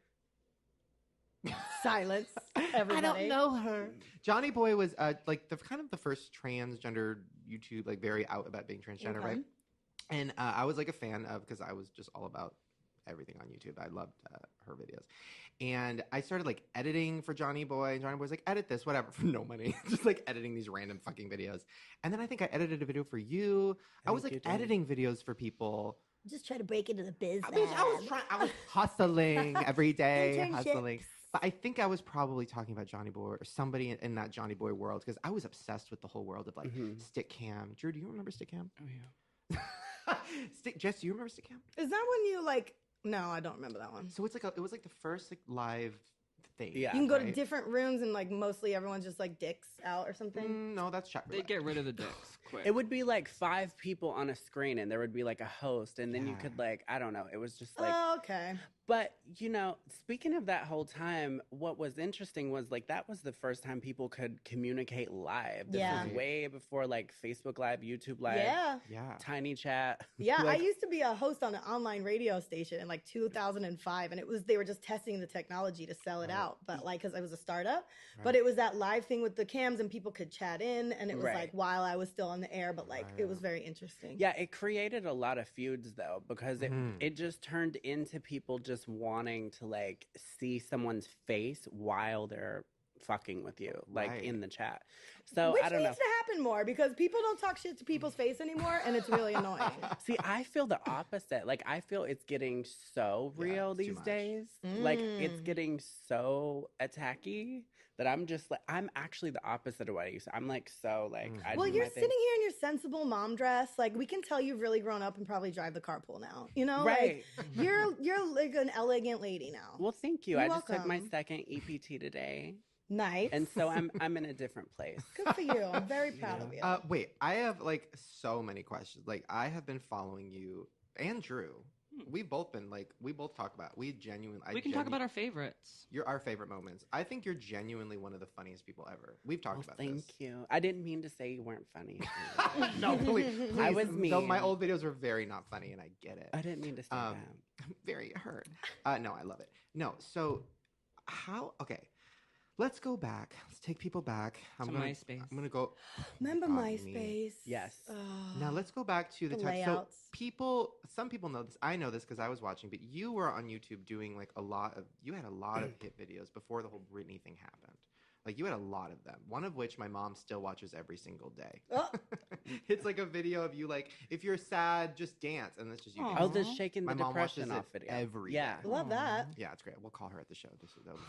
Silence. Everybody. her. Johnny Boy was like the kind of the first transgender YouTube, like very out about being transgender, Okay. right? And I was like a fan of because I was just all about everything on YouTube. I loved her videos, and I started like editing for Johnny Boy. And Johnny Boy's like, edit this, whatever, for no money, just like editing these random fucking videos. And then I think I edited a video for you. I was think you like did. editing videos for people. Just try to break into the business. I was hustling every day, Internships. hustling. But I think I was probably talking about Johnny Boy or somebody in that Johnny Boy world because I was obsessed with the whole world of like Mhm. stick cam. Drew, do you remember stick cam? Oh, yeah. Jess, do you remember stick cam? Is that when you like? No, I don't remember that one. So it's like it was like the first like live thing. Yeah. You can go to right? different rooms and like mostly everyone's just like dicks out or something. No, that's chat They roulette. get rid of the dicks quick. It would be like 5 people on a screen and there would be like a host and then you Yeah. could like, I don't know. It was just like, Oh, okay. But, you know, speaking of that whole time, what was interesting was like that was the first time people could communicate live. This Yeah. was way before like Facebook Live, YouTube Live, Yeah. Tiny Chat. Yeah, Like, I used to be a host on an online radio station in like 2005, and they were just testing the technology to sell it out, but like because I was a startup, but it was that live thing with the cams and people could chat in, and it was like while I was still on the air, but like it was very interesting. Yeah, it created a lot of feuds though because it just turned into people just wanting to like see someone's face while they're fucking with you, like in the chat. So Which I don't know. needs to happen more because people don't talk shit to people's face anymore, and it's really annoying. See, I feel the opposite. Like, I feel it's getting so real these days. Like, it's getting so attacky that I'm just like, I'm actually the opposite of what I used to. I'm like, so, like, I Well, do you're my thing. sitting here in your sensible mom dress. Like, we can tell you've really grown up and probably drive the carpool now. You know, Right. Like, you're like an elegant lady now. Well, thank you. You're I just took my welcome. second EPT today. Nice. And so I'm in a different place. Good for you. I'm very proud of you. Wait, I have like so many questions. Like I have been following you and Drew. We've both been like, we both talk about, we genuinely. We can talk about our favorites. You're our favorite moments. I think you're genuinely one of the funniest people ever. We've talked about this. Thank you. I didn't mean to say you weren't funny. No, please. I was Though mean. my old videos were very not funny, and I get it. I didn't mean to say that. I'm very hurt. No, I love it. No, so okay. Let's go back. Let's take people back. MySpace. I'm gonna go. Remember God, me. MySpace? Yes. Now let's go back to the The time. layouts. So some people know this. I know this because I was watching. But you were on YouTube doing like you had a lot of hit videos before the whole Britney thing happened. Like you had a lot of them. One of which my mom still watches every single day. Oh. It's like a video of you like if you're sad, just dance, and that's just you. Aw. Oh, dancing. the shaking My the mom depression watches off it video. every yeah. day. Love that. Yeah, it's great. We'll call her at the show. That'll be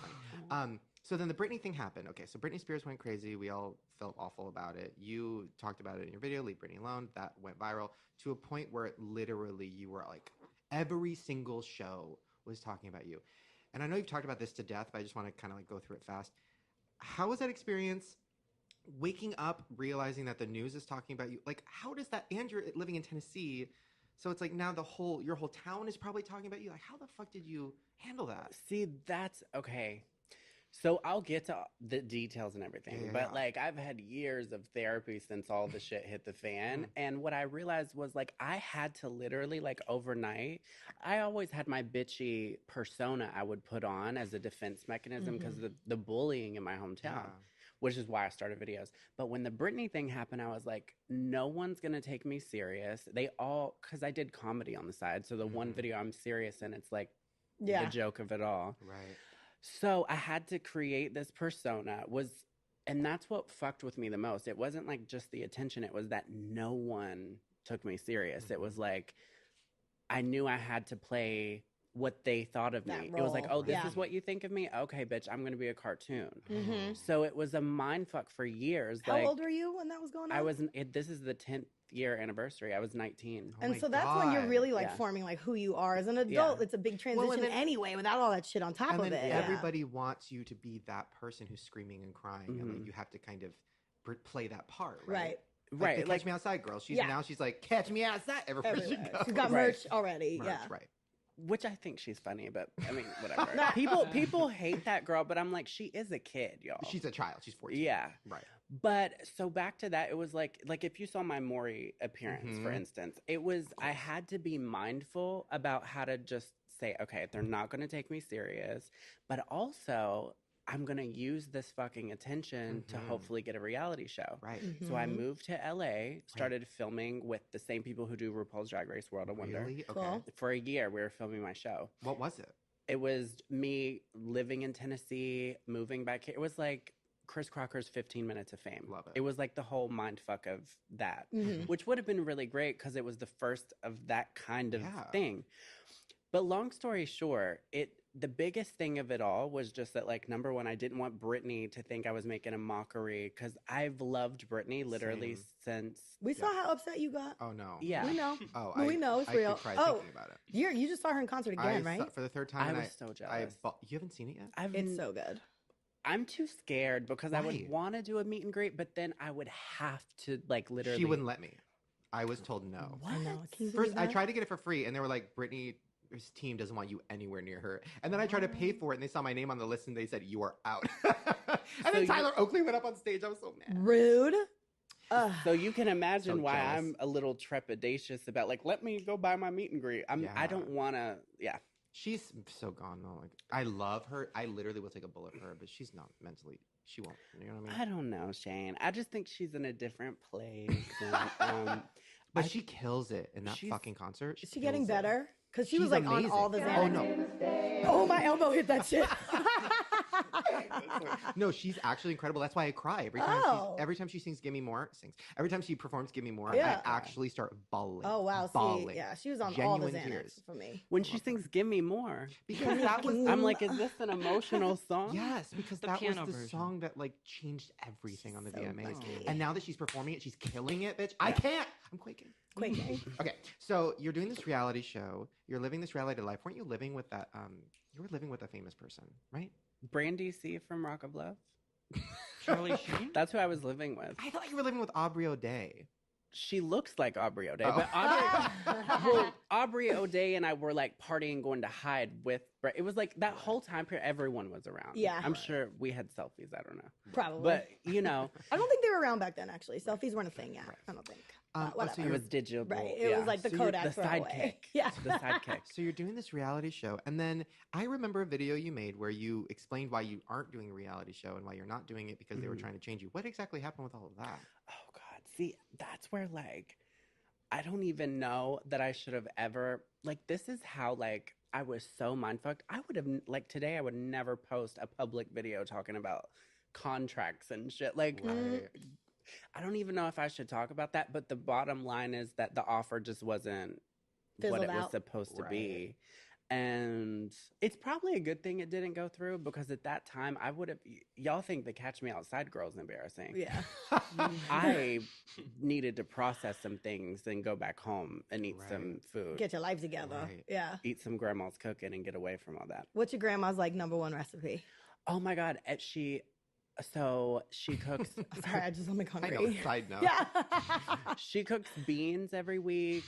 funny. So then the Britney thing happened. Okay, so Britney Spears went crazy. We all felt awful about it. You talked about it in your video, Leave Britney Alone. That went viral to a point where literally you were like, every single show was talking about you. And I know you've talked about this to death, but I just want to kind of like go through it fast. How was that experience? Waking up, realizing that the news is talking about you. Like, how does that, and you're living in Tennessee, so it's like now your whole town is probably talking about you. Like, how the fuck did you handle that? See, that's okay. So I'll get to the details and everything, Yeah. but like I've had years of therapy since all the shit hit the fan. And what I realized was like I had to literally like overnight, I always had my bitchy persona I would put on as a defense mechanism because of the bullying in my hometown. Which is why I started videos. But when the Britney thing happened, I was like, no one's going to take me serious. They all, because I did comedy on the side. So the one video I'm serious in, it's like the joke of it all. Right. So I had to create this persona and that's what fucked with me the most. It wasn't like just the attention. It was that no one took me serious. It was like, I knew I had to play what they thought of me. It was like, oh, this is what you think of me? Okay, bitch, I'm going to be a cartoon. So it was a mind fuck for years. How old were you when that was going on? This is the 10th year anniversary. I was 19. And so that's when you're really like forming like who you are as an adult. It's a big transition anyway without all that shit on top of it. Everybody wants you to be that person who's screaming and crying, and like, you have to kind of play that part, right? Right. Like, Catch Me Outside girl. She's like, catch me outside everywhere she goes. She's got merch already. Right. Which I think she's funny, but I mean, whatever. people hate that girl, but I'm like, she is a kid, y'all. She's a child. She's 14. Yeah. Right. But so back to that, it was like if you saw my Maury appearance, for instance, it was, I had to be mindful about how to just say, okay, they're not going to take me serious, but also I'm going to use this fucking attention to hopefully get a reality show. Right. So I moved to LA, started filming with the same people who do RuPaul's Drag Race World of Wonder. Really? Okay. Cool. For a year, we were filming my show. What was it? It was me living in Tennessee, moving back here. It was like Chris Crocker's 15 Minutes of Fame. Love it. It was like the whole mind fuck of that, which would have been really great because it was the first of that kind of thing. But long story short, the biggest thing of it all was just that, like, number one, I didn't want Britney to think I was making a mockery because I've loved Britney literally since. We saw how upset you got. Oh, no. Yeah. We know. Oh, we know it's I real. could cry thinking about it. You just saw her in concert again, right? For the third time. I was so jealous. You haven't seen it yet? It's so good. I'm too scared because I Why? would want to do a meet and greet, but then I would have to, like, literally. She wouldn't let me. I was told no. I know. Can you First, believe I that? tried to get it for free, and they were like, Britney team doesn't want you anywhere near her. And then I tried to pay for it, and they saw my name on the list, and they said, you are out. And then Tyler Oakley went up on stage. I was so mad. Rude. So you can imagine So why jealous. I'm a little trepidatious about like, let me go buy my meet and greet. I don't want to. Yeah. She's so gone though. Like, I love her. I literally will take a bullet for her, but she's not mentally. She won't. You know what I mean? I don't know, Shane. I just think she's in a different place. And, But she kills it in that she's- fucking concert. Is she getting kills it. better? Because she She's was like amazing. on all the Xanax. Oh no. Oh, my elbow hit that shit. No, she's actually incredible. That's why I cry every time. Oh. Every time she sings, "Give Me More," every time she performs, "Give Me More," Yeah. I actually start bawling. Oh, wow. Bawling. See, yeah, she was on all the Genuine Xanax tears. for me. when she sings "Give Me More," Because that was I'm like, is this an emotional song? yes, because The that was piano the version. song that like changed everything on the so VMAs. lucky. And now that she's performing it, she's killing it, bitch. I can't. I'm quaking. Quaking. Okay, so you're doing this reality show. You're living this reality life. Weren't you living with that? You were living with a famous person, right? Brandy C from Rock of Love. Charlie Sheen? That's who I was living with. I thought you were living with Aubrey O'Day. She looks like Aubrey O'Day, Oh. but Aubrey O'Day and I were like partying, going to hide with. It was like that whole time period, everyone was around. Yeah. I'm sure we had selfies. I don't know, Probably. but you know, I don't think they were around back then, actually. Selfies weren't a thing yet. I don't think. Oh, Whatever. so it was digital. Right. It yeah. was like the So you're Kodak the throwaway. sidekick. Yeah. The sidekick. So you're doing this reality show, and then I remember a video you made where you explained why you aren't doing a reality show and why you're not doing it because they were trying to change you. What exactly happened with all of that? Oh God. See, that's where like I don't even know that I should have ever like this is how like I was so mind fucked. I would have like today I would never post a public video talking about contracts and shit. Like I don't even know if I should talk about that, but the bottom line is that the offer just wasn't Fizzled what it was out. supposed to Right. be. And it's probably a good thing it didn't go through because at that time I would have y'all think the Catch Me Outside girl is embarrassing. Yeah. I needed to process some things and go back home and eat Right. some food. Get your life together. Right. Yeah. Eat some grandma's cooking and get away from all that. What's your grandma's like #1 recipe? Oh my God. She cooks. Sorry, I just I'm like I know. hungry. Side note. Yeah. She cooks beans every week,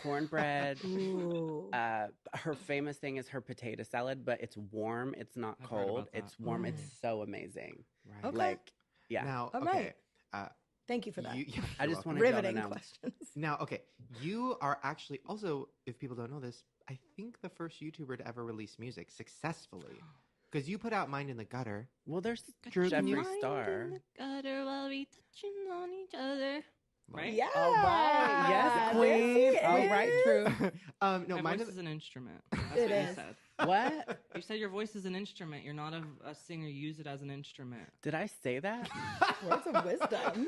cornbread. Ooh. Her famous thing is her potato salad, but it's warm. It's not I've heard cold. about that. It's warm. It's so amazing. Right. Okay. Like, yeah. Now, All okay. right. Thank you for that. You, yeah, I you're just welcome. wanted y'all to Riveting know. questions. Now, okay, you are actually also, if people don't know this, I think the first YouTuber to ever release music successfully. Because you put out Mind in the Gutter. Well, there's Drew, can you- Jeffree Star. Gutter while we touching on each other. Right? Yeah. All right. Yes, There queen. she All right, is. Drew. No, My Mind voice in is the an instrument. That's It what is. you said. What? You said your voice is an instrument. You're not a singer. Use it as an instrument. Did I say that? Words of wisdom.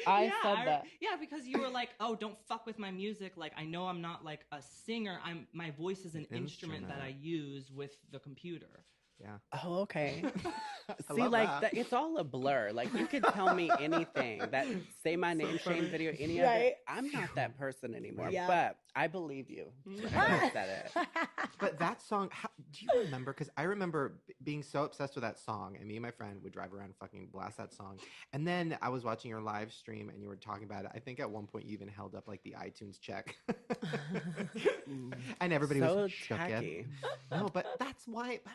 I said that. Yeah, because you were like, "Oh, don't fuck with my music." Like, I know I'm not like a singer. My voice is an instrument that I use with the computer. Yeah. Oh, okay. I See, love like that. it's all a blur. Like you could tell me anything. That say my name, Shane video, any of Right. it. I'm not that person anymore. Yeah. But I believe you. I said it. But that song, do you remember? Because I remember being so obsessed with that song, and me and my friend would drive around and fucking blast that song. And then I was watching your live stream, and you were talking about it. I think at one point you even held up like the iTunes check, and everybody So was shook. tacky. No, but that's why. But,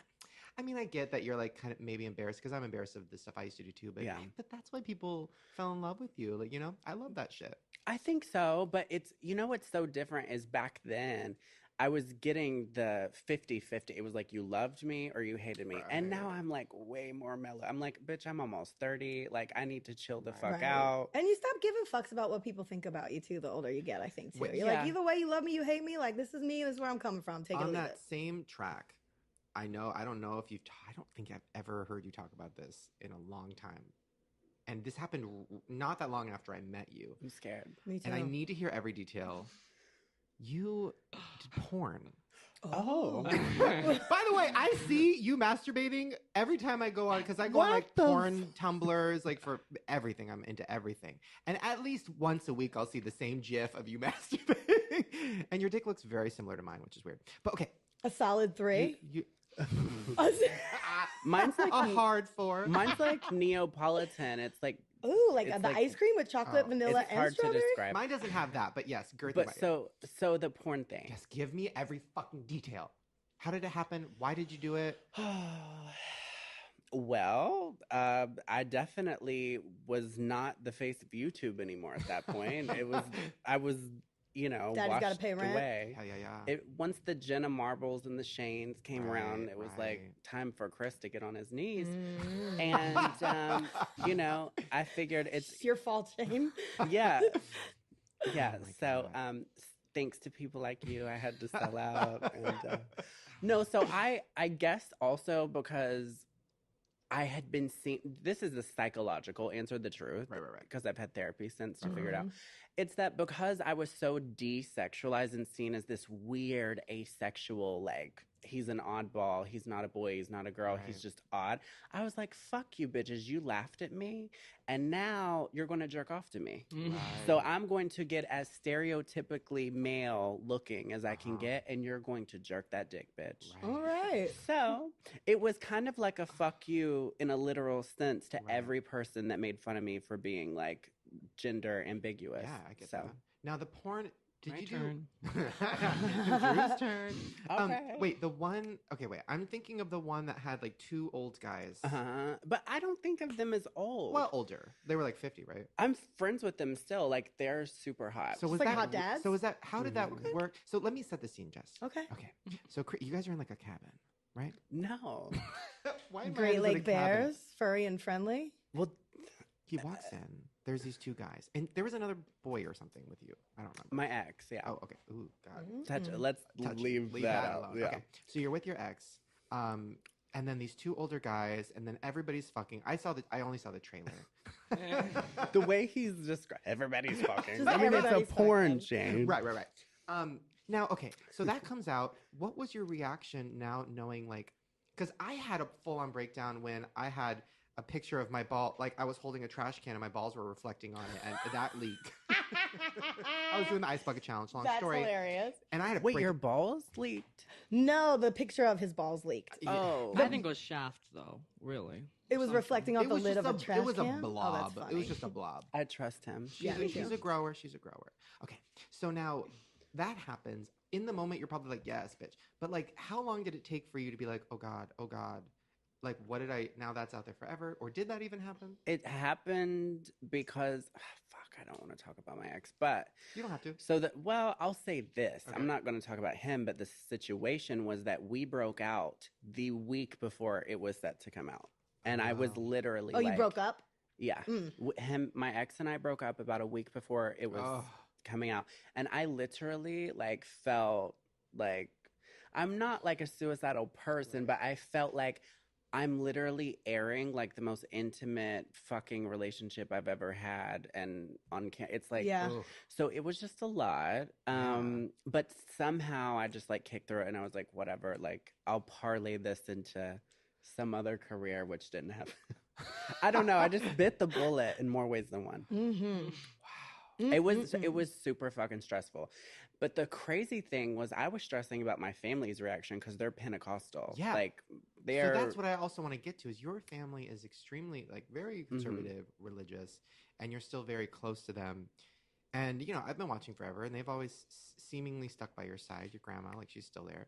I mean, I get that you're like kind of maybe embarrassed because I'm embarrassed of the stuff I used to do too. But Yeah. but that's why people fell in love with you. Like, you know, I love that shit. I think so, but it's what's so different is back then I was getting the 50-50. It was like you loved me or you hated me. And now I'm like way more mellow. I'm like, bitch, I'm almost 30. Like I need to chill the fuck Right. out. And you stop giving fucks about what people think about you too. The older you get, I think too. Wait, You're yeah. like, either way, you love me, you hate me. Like this is me. This is where I'm coming from. Take it or On leave that it. same track, I don't know if I don't think I've ever heard you talk about this in a long time. And this happened not that long after I met you. I'm scared. Me too. And I need to hear every detail. You did porn. Oh. By the way, I see you masturbating every time I go on, because I go on What like the porn Tumblrs, like for everything. I'm into everything. And at least once a week, I'll see the same GIF of you masturbating. And your dick looks very similar to mine, which is weird. But okay. A solid 3. Mine's like a hard 4. Mine's like Neapolitan. It's like Ooh, like It's the like- ice cream with chocolate, vanilla, It's and hard to strawberry? describe. Mine doesn't have that, but yes, girthy But bite. so the porn thing. Yes, give me every fucking detail. How did it happen? Why did you do it? Well, I definitely was not the face of YouTube anymore at that point. I was, Daddy's gotta washed pay rent. away. Yeah. Once the Jenna Marbles and the Shanes came around, it was like Right. time for Chris to get on his knees. Mm. And, I figured It's your fault, Shane. yeah. Yeah. Oh my So, God. thanks to people like you, I had to sell out. And, no, so I guess also because I had been seeing, this is the psychological answer, the truth. Right. Because I've had therapy since to figure it Mm-hmm. out. It's that because I was so desexualized and seen as this weird asexual, like, he's an oddball, he's not a boy, he's not a girl, he's Right. just odd. I was like, fuck you bitches, you laughed at me, and now you're going to jerk off to me. So I'm going to get as stereotypically male looking as I can get, and you're going to jerk that dick, bitch. All right. So it was kind of like a fuck you in a literal sense to Right. every person that made fun of me for being like gender ambiguous. Yeah, I get so. that. Now the porn. Did My you turn. do? Drew's turn. Okay. Wait, the one. Okay, wait. I'm thinking of the one that had like two old guys. But I don't think of them as old. Well, older. They were like 50, right? I'm friends with them still. Like they're super hot. So was like that hot dads? So was that? How did that Mhm. work? So let me set the scene, Jess. Okay. Okay. So you guys are in like a cabin, right? no. Why am I Great in a Lake cabin? Bears, furry and friendly. Well, He walks in. There's these two guys, and there was another boy or something with you. I don't remember. my ex. Yeah. Oh, okay. Ooh, God. Let's Touch- leave that out. alone. Yeah. Okay. So you're with your ex, and then these two older guys, and then everybody's fucking. I only saw the trailer. The way he's described, everybody's fucking. Just I mean, it's a everybody's porn, fucking. Shane. Right. Now, okay, so that comes out. What was your reaction now, knowing like, because I had a full-on breakdown when I had a picture of my ball, like I was holding a trash can and my balls were reflecting on it, and that leaked. I was doing the ice bucket challenge. Long That's story. hilarious. And I had a Wait, break- your balls leaked? No, the picture of his balls leaked. Yeah. Oh. I think it was Shaft though. Really. It was Something. reflecting off It the was lid just of a trash It was can. a blob. Oh, that's It was funny. just a blob. I trust him. Yeah, me She's too. a grower. She's a grower. Okay. So now that happens. In the moment, you're probably like, yes, bitch. But like, how long did it take for you to be like, oh God. Like, what did now that's out there forever? Or did that even happen? It happened because, fuck, I don't want to talk about my ex, but You don't have to. so I'll say this. Okay. I'm not going to talk about him, but the situation was that we broke out the week before it was set to come out. And I was Wow. literally Oh, you like- broke up? Yeah. Mm. My ex and I broke up about a week before it was Oh. coming out. And I literally like felt like, I'm not like a suicidal person, but I felt like I'm literally airing like the most intimate fucking relationship I've ever had, and it's like, Yeah. Ugh. so it was just a lot. Yeah. But somehow I just like kicked through it, and I was like, whatever, like I'll parlay this into some other career, which didn't happen. I don't know. I just bit the bullet in more ways than one. Mm-hmm. It was super fucking stressful. But the crazy thing was I was stressing about my family's reaction because they're Pentecostal. Yeah. Like So they're that's what I also want to get to is your family is extremely like very conservative, religious, and you're still very close to them. And I've been watching forever, and they've always seemingly stuck by your side. Your grandma, like she's still there.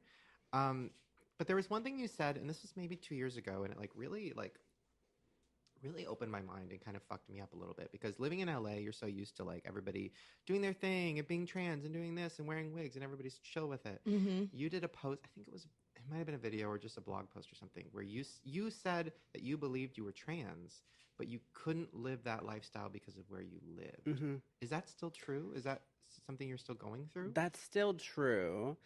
But there was one thing you said, and this was maybe 2 years ago, and it really opened my mind and kind of fucked me up a little bit because living in LA, you're so used to like everybody doing their thing and being trans and doing this and wearing wigs and everybody's chill with it. Mm-hmm. You did a post, I think it might have been a video or just a blog post or something where you said that you believed you were trans, but you couldn't live that lifestyle because of where you lived. Mhm. Is that still true? Is that something you're still going through? That's still true.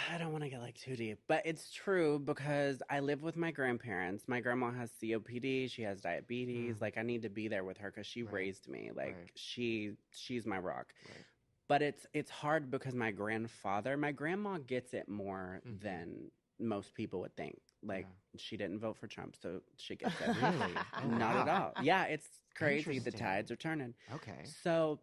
I don't want to get like too deep, but it's true because I live with my grandparents. My grandma has COPD. She has diabetes. Like I need to be there with her because she Right. raised me. Like Right. she's my rock. Right. But it's hard because my grandma gets it more Mhm. than most people would think. Like she didn't vote for Trump, so she gets it. Really? Oh, Not at wow. all. Yeah, it's crazy. The Interesting. tides are turning. Okay. So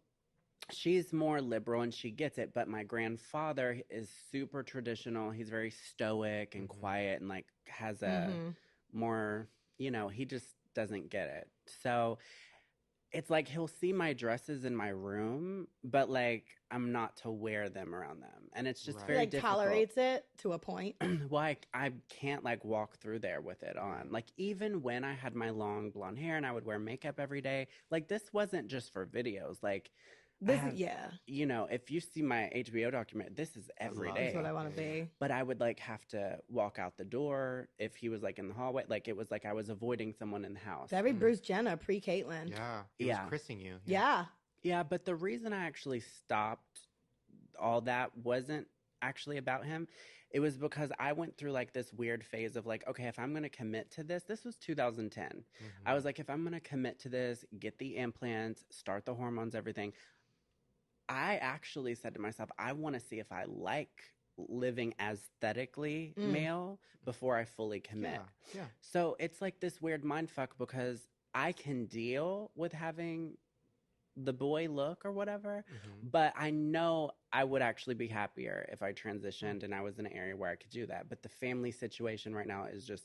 she's more liberal and she gets it, but my grandfather is super traditional. He's very stoic and Mhm. quiet and like has a more, he just doesn't get it. So it's like he'll see my dresses in my room, but like I'm not to wear them around them, and it's just very like difficult. Tolerates it to a point. Well, I can't like walk through there with it on. Like even when I had my long blonde hair and I would wear makeup every day, like this wasn't just for videos. Like This is, yeah. You know, if you see my HBO document, this is every day. That's what I want to be. But I would like have to walk out the door if he was like in the hallway. Like it was like I was avoiding someone in the house. Very Bruce Jenner, pre-Caitlyn. Yeah. He was christening you. Yeah. Yeah, but the reason I actually stopped all that wasn't actually about him. It was because I went through like this weird phase of like, okay, if I'm going to commit to this was 2010. I was like, if I'm going to commit to this, get the implants, start the hormones, everything. I actually said to myself, I want to see if I like living aesthetically male before I fully commit. Yeah. So it's like this weird mind fuck because I can deal with having the boy look or whatever, but I know I would actually be happier if I transitioned and I was in an area where I could do that. But the family situation right now is just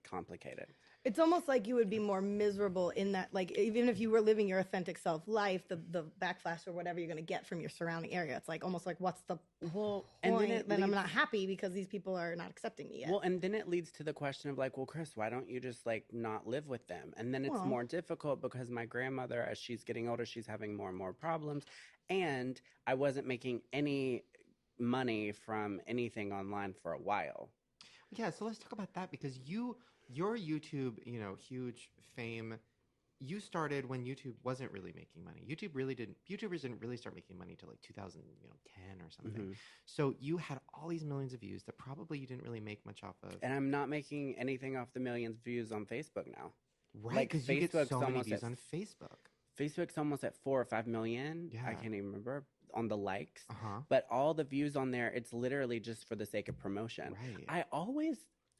complicated. It's almost like you would be more miserable in that, like, even if you were living your authentic self life, the backlash or whatever you're going to get from your surrounding area. It's like almost like, what's the point? And then I'm not happy because these people are not accepting me yet. Well, and then it leads to the question of like, well, Chris, why don't you just like not live with them? And then it's more difficult because my grandmother, as she's getting older, she's having more and more problems. And I wasn't making any money from anything online for a while. Yeah, so let's talk about that because your YouTube, huge fame, you started when YouTube wasn't really making money. YouTubers didn't really start making money till like 2010 or something. So you had all these millions of views that probably you didn't really make much off of. And I'm not making anything off the millions of views on Facebook now. Right, because you get so many views on Facebook. Facebook's almost at 4 or 5ve million. Yeah. I can't even remember on the likes. But all the views on there, it's literally just for the sake of promotion. Right.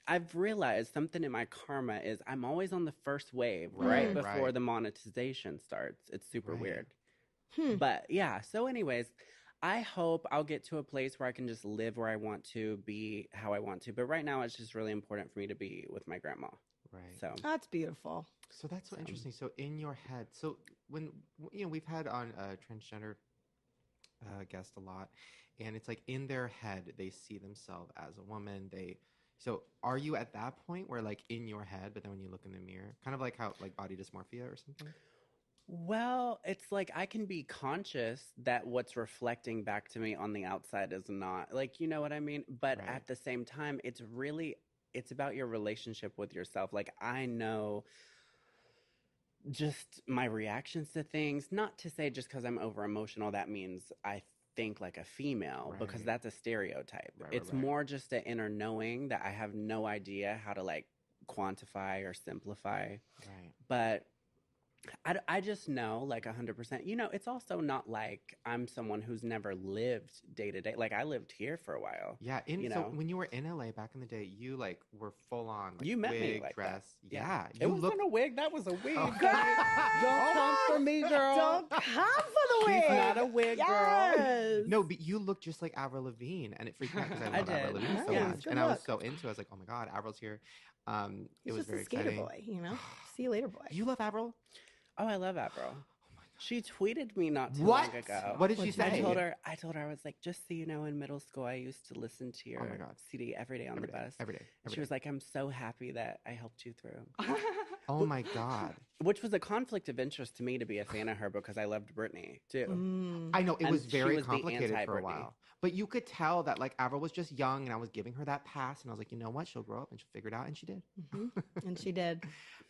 I've realized something in my karma is I'm always on the first wave right before the monetization starts. It's super weird. But yeah, so anyways, I hope I'll get to a place where I can just live where I want to, be how I want to. But right now, it's just really important for me to be with my grandma. Right. So that's beautiful. So that's so interesting. So in your head, so when, we've had on a transgender guest a lot, and it's like in their head, they see themselves as a woman. So are you at that point where like in your head, but then when you look in the mirror, kind of like how like body dysmorphia or something? Well, it's like I can be conscious that what's reflecting back to me on the outside is not like, you know what I mean? But at the same time, it's about your relationship with yourself. Like I know just my reactions to things, not to say just because I'm over emotional, that means I think like a female because that's a stereotype. It's more just an inner knowing that I have no idea how to like quantify or simplify. Right. But I just know like 100%, it's also not like I'm someone who's never lived day to day. Like I lived here for a while. Yeah. So when you were in LA back in the day, you like were full on. Like, you met wig, me like dress. That. Yeah. It wasn't a wig. That was a wig. Oh. Don't come for me, girl. Don't come for the wig. She's not a wig, girl. No, but you look just like Avril Lavigne, and it freaked me out because I love Avril Lavigne so much, and I was so into it. I was like, oh my god, Avril's here. It was very exciting. Boy, See you later, boy. You love Avril? Oh, I love Avril. Oh she tweeted me not too long ago. What did she say? I told her I was like, just so you know, in middle school, I used to listen to your CD every day on the bus. Every day. She was like, I'm so happy that I helped you through. Oh my god. Which was a conflict of interest to me to be a fan of her because I loved Britney too. I know it was very complicated for a while. But you could tell that like Avril was just young and I was giving her that pass and I was like, you know what? She'll grow up and she'll figure it out. And she did. And she did.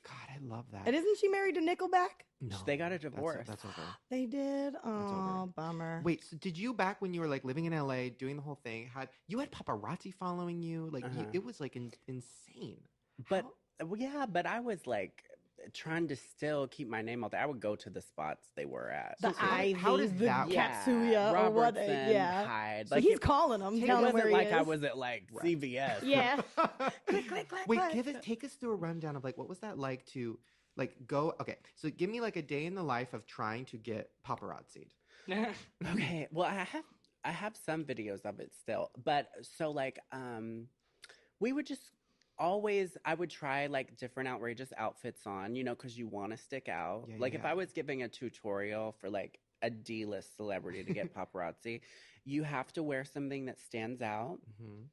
God, I love that. And isn't she married to Nickelback? No. They got a divorce. That's over. They did? Oh, bummer. Wait, so did you back when you were like living in LA doing the whole thing, you had paparazzi following you? Like it was like insane. But but I was like trying to still keep my name out there. I would go to the spots they were at. The Ivy, how does the that Katsuya or what? Hyde. So like he's calling them. It wasn't like I was at like CVS. Yeah. Click, click, click. Wait, take us through a rundown of like what was that like to like go? Okay, so give me like a day in the life of trying to get paparazzi'd. Okay, well I have some videos of it still, but so like we would just always, I would try like different outrageous outfits on, you know, because you want to stick out. Yeah, like if yeah. I was giving a tutorial for like a D-list celebrity to get paparazzi, you have to wear something that stands out. Mm-hmm.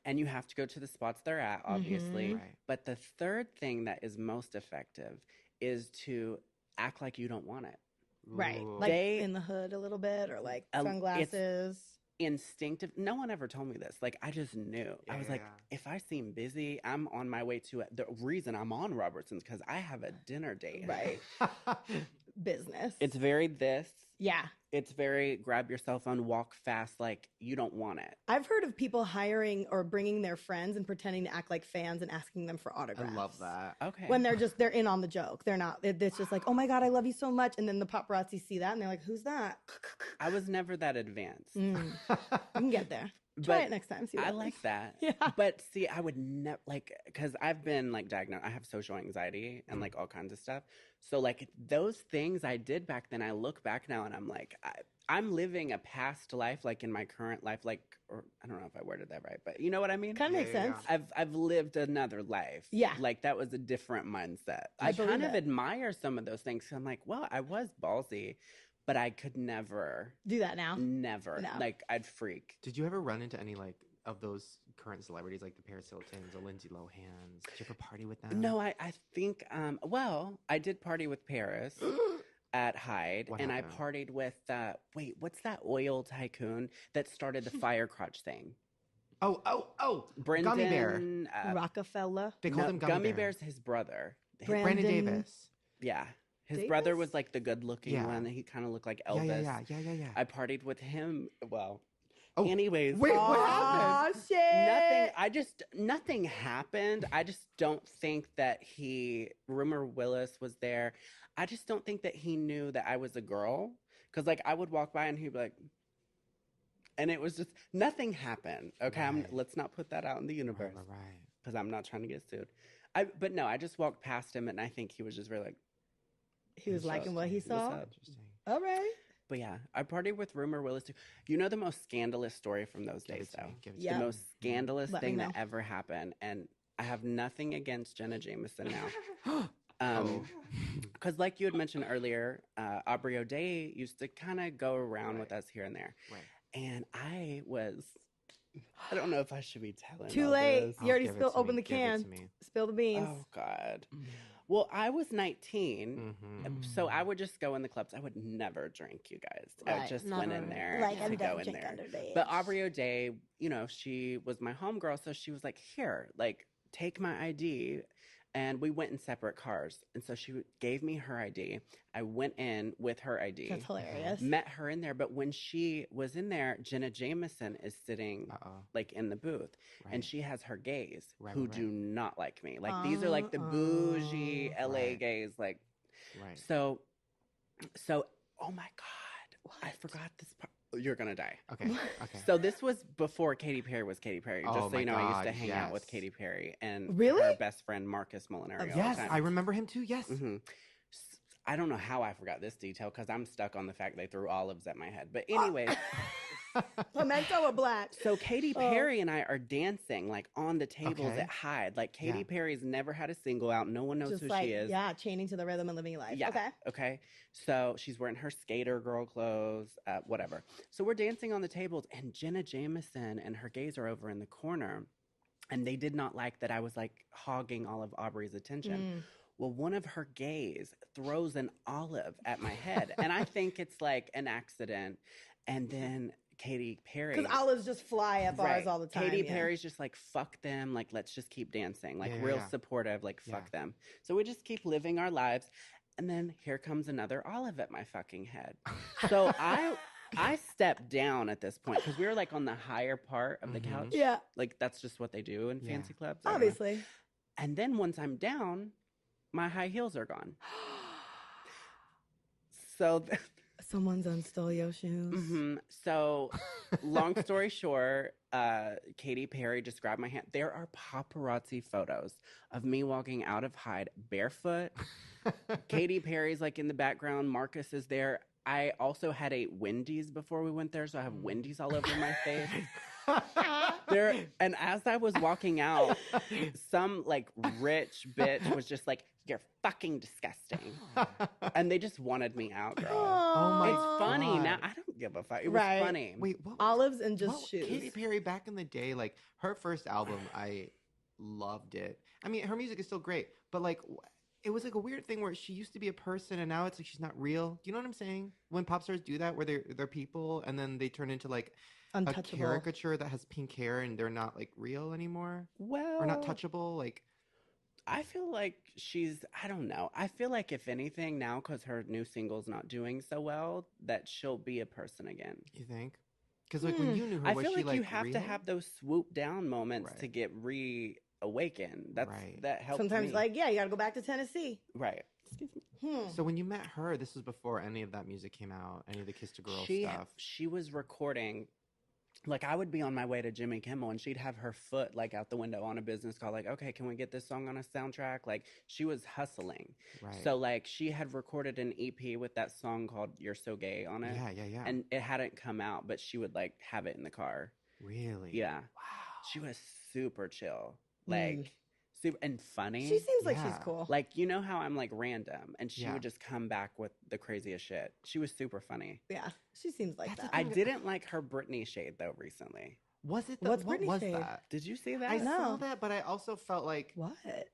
And you have to go to the spots they're at, obviously. Right. But the third thing that is most effective is to act like you don't want it. Right. Ooh. Like in the hood a little bit, or like sunglasses. Instinctive. No one ever told me this. Like, I just knew. I was like, if I seem busy, I'm on my way to the reason I'm on Robertson's because I have a dinner date. Right. Business. It's very this. Yeah. It's very grab your cell phone, walk fast, like you don't want it. I've heard of people hiring or bringing their friends and pretending to act like fans and asking them for autographs. I love that. Okay. When they're in on the joke. They're not, it's just like, oh my God, I love you so much. And then the paparazzi see that and they're like, who's that? I was never that advanced. You can get there. Try it next time. See what I happens. like that. Yeah. But see, I would never, like, because I've been, like, diagnosed. I have social anxiety and, like, all kinds of stuff. So, like, those things I did back then, I look back now and I'm like, I'm living a past life, like, in my current life, like, or I don't know if I worded that right, but you know what I mean? Kind of makes sense. I've lived another life. Yeah. Like, that was a different mindset. I I believe kind of it. admire some of those things. I'm like, well, I was ballsy, but I could never. Do that now. Never. No. Like, I'd freak. Did you ever run into any, like, of those current celebrities, like the Paris Hiltons or Lindsay Lohans? Did you ever party with them? No, I think, well, I did party with Paris at Hyde, What and happened? I partied with, what's that oil tycoon that started the fire crotch thing? Oh, Brendan. Gummy Bear. Rockefeller. They called him Gummy Bear. Bear's his brother. Brandon Davis. Yeah. His Davis? brother was like the good looking Yeah. one. He kind of looked like Elvis. Yeah. I partied with him. Well, Oh, anyways. Wait, what happened? Oh, shit. Nothing happened. I just don't think that Rumor Willis was there. I just don't think that he knew that I was a girl. Because, like, I would walk by and he'd be like, and it was just, nothing happened. Okay, Right. let's not put that out in the universe. Right. Because I'm not trying to get sued. But no, I just walked past him and I think he was just very like, He was liking what he what's saw. up? Interesting. All right. But yeah, I partied with Rumor Willis too. You know the most scandalous story from those Give days, it to though? me. Give it to Yeah. The me. most scandalous Let me thing know. that ever happened. And I have nothing against Jenna Jameson now. Oh. Because like you had mentioned earlier, Aubrey O'Day used to kind of go around with us here and there. Right. And I don't know if I should be telling Too all late. this. You already Give it to opened me. the Give it can. to me. Spill the beans. Oh, God. Well, I was 19, Mhm. so I would just go in the clubs. I would never drink, you guys. I Right, just never. went in there Like, to I'm go done in drink there. underage. But Aubrey O'Day, you know, she was my homegirl, so she was like, here, like, take my ID. And we went in separate cars. And so she gave me her ID. I went in with her ID. That's hilarious. Met her in there. But when she was in there, Jenna Jameson is sitting like in the booth. Right. And she has her gays Right, who right, do not like me. Like these are like the bougie LA Right. gays. Like, Right. so, oh my God. I forgot this part. You're going to die. Okay. So this was before Katy Perry was Katy Perry. Just Oh so you my know, I used to God, hang out with yes. Katy Perry and Really? her best friend Marcus Molinari. all the Yes, time. I remember him too. Yes. Mhm. I don't know how I forgot this detail because I'm stuck on the fact they threw olives at my head. But anyway, Pimento or black? so Katy Oh. Perry and I are dancing like on the tables Okay. at Hyde. Like Katy Yeah. Perry's never had a single out. No one knows Just who like, she is. yeah, chaining to the rhythm and living life. Yeah. Okay. Okay. So she's wearing her skater girl clothes, whatever. So we're dancing on the tables, and Jenna Jameson and her gays are over in the corner, and they did not like that I was like hogging all of Aubrey's attention. Well, one of her gays throws an olive at my head, and I think it's like an accident. And then Katy Perry. Because olives just fly at bars Right. all the time. Katy yeah. Perry's just like, fuck them. Like, let's just keep dancing. Like, Yeah, real yeah. supportive. Like, fuck Yeah. them. So we just keep living our lives. And then here comes another olive at my fucking head. So I stepped down at this point because we were like on the higher part of the Mhm. couch. Yeah, Like, that's just what they do in Yeah. fancy clubs. I don't know. obviously. And then once I'm down, my high heels are gone. So Someone's unstole your shoes. mhm. So, long story short, Katy Perry just grabbed my hand. There are paparazzi photos of me walking out of Hyde barefoot. Katy Perry's like in the background. Marcus is there. I also had ate Wendy's before we went there, so I have Wendy's all over my face. And as I was walking out, some like rich bitch was just like, "You're fucking disgusting," and they just wanted me out, girl. Oh my It's funny God. now. I don't give a fuck. It was Right. funny. Wait, what was, Olives and just shoes. Katy Perry back in the day, like her first album, I loved it. I mean, her music is still great, but like it was like a weird thing where she used to be a person and now it's like she's not real. Do you know what I'm saying? When pop stars do that, where they're people and then they turn into like a Untouchable. caricature that has pink hair and they're not like real anymore Well, or not touchable. Like I feel like I don't know. I feel like if anything now, because her new single's not doing so well, that she'll be a person again. you think? Because like when you knew her, I was feel she like you have to real? have those swoop down moments Right. to get reawakened. Right. That helps. Sometimes, me. like, yeah, you got to go back to Tennessee. right. Excuse me. So when you met her, this was before any of that music came out, any of the Kiss to Girl stuff. She was recording. Like I would be on my way to Jimmy Kimmel and she'd have her foot like out the window on a business call, like, okay, can we get this song on a soundtrack? Like she was hustling. Right. So like she had recorded an EP with that song called You're So Gay on it. Yeah. And it hadn't come out, but she would like have it in the car. Really? Yeah. Wow. She was super chill. Like super and funny. She seems like she's Yeah. cool. like, you know how I'm like random and she Yeah. would just come back with the craziest shit. She was super funny. Yeah, she seems like That's that. I didn't like her Britney shade though recently. Was it? What's what Britney was shade? that? Did you see that? I saw No. that, but I also felt like What?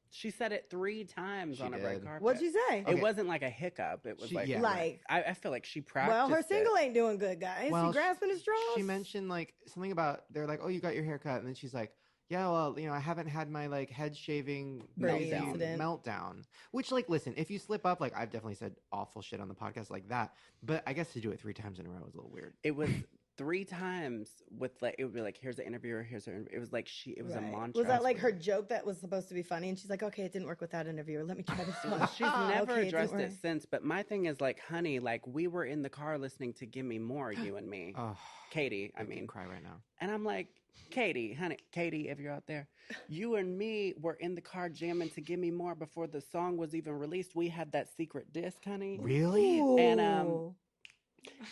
She said it 3 times She on a red did. carpet. What'd you say? Okay. It wasn't like a hiccup. It was She- like, yeah. Like, I feel like she practiced. well, her it. single ain't doing good, guys. Well, She grasping his straws. she mentioned like something about they're like, oh, you got your hair cut, and then she's like, yeah, well, you know, I haven't had my like head shaving Britney meltdown. incident. meltdown. Which, like, listen, if you slip up, like I've definitely said awful shit on the podcast like that, but I guess to do it 3 times in a row is a little weird. It was 3 times with like, it would be like, here's the interviewer, here's her. It was like it was a Right. mantra. Was that like her joke that was supposed to be funny? And she's like, okay, it didn't work with that interviewer. Let me try this one. She's never Okay, it didn't addressed it work. since. But my thing is like, honey, like we were in the car listening to "Give Me More," you and me, Oh, Katie. I I can mean, cry right now. and I'm like, Katie, honey, Katie, if you're out there, you and me were in the car jamming to "Give Me More" before the song was even released. We had that secret disc, honey. Really? And, Ooh.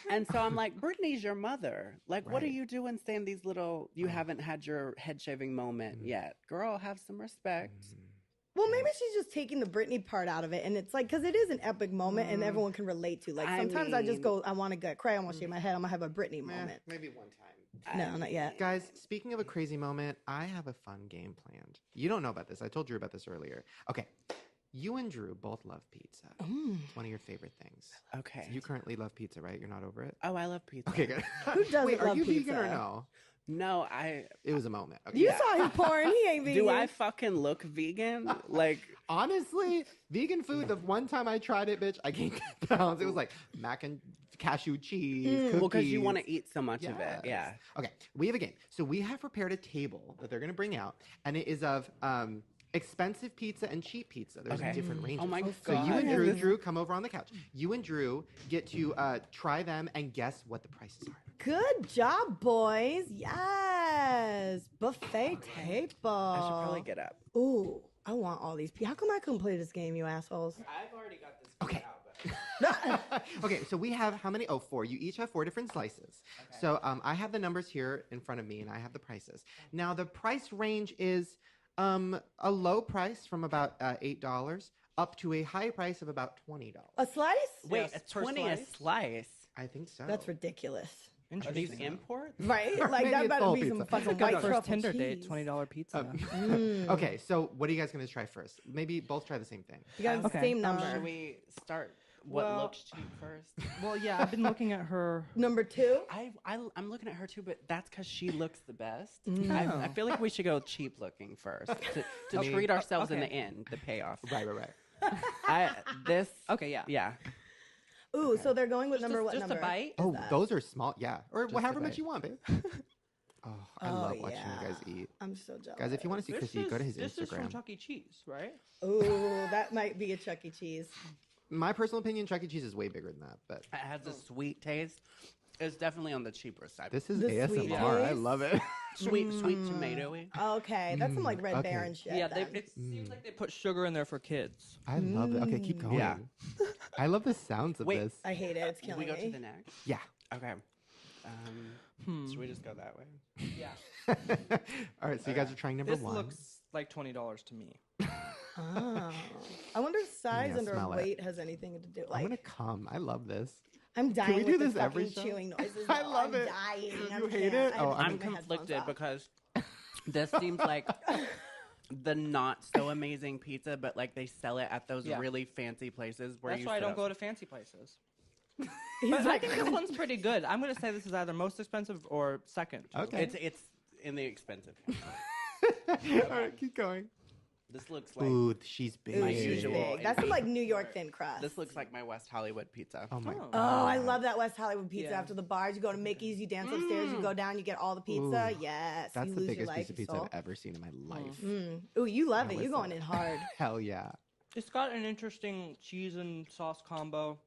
And so I'm like, Brittany's your mother. Like, what are Right. you doing saying these little, you haven't had your head shaving moment yet? Girl, have some respect. Well, maybe she's just taking the Britney part out of it, and it's like because it is an epic moment, and everyone can relate to. Like I sometimes I just mean- go, I want to get cry, I want to shave my head, I'm gonna have a Britney moment. Maybe one time. No, not yet. Guys, speaking of a crazy moment, I have a fun game planned. You don't know about this. I told Drew about this earlier. Okay. You and Drew both love pizza. It's one of your favorite things. Okay. You currently love pizza, right? You're not over it? Oh, I love pizza. Okay, good. Who doesn't Wait, are love you vegan or pizza? no? No, It was a moment. Okay. You saw his porn. He ain't vegan. do I fucking look vegan? Like, Honestly, vegan food, the one time I tried it, bitch, I gained 10 pounds. It was like mac and cashew cheese, cookies. well, because you want to eat so much of it. Yes. Yeah. Okay, we have a game. So we have prepared a table that they're going to bring out, and it is of expensive pizza and cheap pizza. There's Okay. different ranges. Oh my So you and God. Drew, come over on the couch. You and Drew get to try them and guess what the prices are. Good job, boys. Yes. Buffet table. I should probably get up. Ooh, I want all these. How come I couldn't play this game, you assholes? I've already got this Okay. out. Okay, so we have how many? Oh, 4. You each have 4 different slices. So I have the numbers here in front of me, and I have the prices. Now, the price range is a low price from about $8 up to a high price of about $20. A slice? Wait, Yes, a per 20 a slice? I think so. That's ridiculous. Are these imports? Right? Or Like, maybe that it's better full be some pizza. fucking Got white a first truffle Tinder cheese. date, $20 pizza. Okay, so what are you guys going to try first? Maybe both try the same thing. You got Okay. the same number. Should we start what Well- looks cheap first? Well, yeah, I've been looking at her. Number 2? I'm looking at her too, but that's because she looks the best. Mm. I feel like we should go cheap looking first to Okay. treat ourselves in Okay. the end, the payoff. Right. Okay, yeah. Yeah. Ooh, so they're going with Just, number what just number? a bite. Oh, those are small. Yeah. Or Just however a much bite. you want, babe. Oh, I Oh, love watching yeah. you guys eat. I'm so jealous. Guys, if you want to see Chrissy, go to his This is from Instagram. Chuck E. Cheese, right? Ooh, that might be a Chuck E. Cheese. My personal opinion, Chuck E. Cheese is way bigger than that, but It has a sweet taste. It's definitely on the cheaper side. this is The ASMR. sweet I taste? love it. sweet tomatoey. Okay, that's some like Red Okay. Baron shit. Yeah, then. it seems like they put sugar in there for kids. I love it. Okay, keep going. Yeah. I love the sounds of Wait. this. I hate it. It's Can killing we go me. to the next? Yeah. Okay. Should we just go that way? Yeah. All right, so you guys are trying number This one. looks like $20 to me. Oh. I wonder if size Yeah, and or smell it. weight has anything to do. I'm Like, gonna come. I love this. I'm dying we do with the this every fucking show? chewing noises. I though. love I'm it. dying. You I hate can't. it? I have Oh, to I'm take my headphones conflicted off. because this seems like the not so amazing pizza, but like they sell it at those Yeah. really fancy places where That's you why I sit don't up- go to fancy places. He's But I like, think this one's pretty good. I'm going to say this is either most expensive or second. Okay. It's in the expensive. All right, keep going. This looks like Ooh, she's big. ooh, my she's usual big. That's some like New York thin crust. this looks like my West Hollywood pizza. Oh my. Oh. Oh, I love that West Hollywood pizza. Yeah. After the bars, you go to Mickey's, you dance upstairs, you go down, you get all the pizza. Yes, That's you the lose your biggest life, piece of your pizza soul. I've ever seen in my life. Ooh, you love I it. You're was going like- in hard. Hell yeah. It's got an interesting cheese and sauce combo.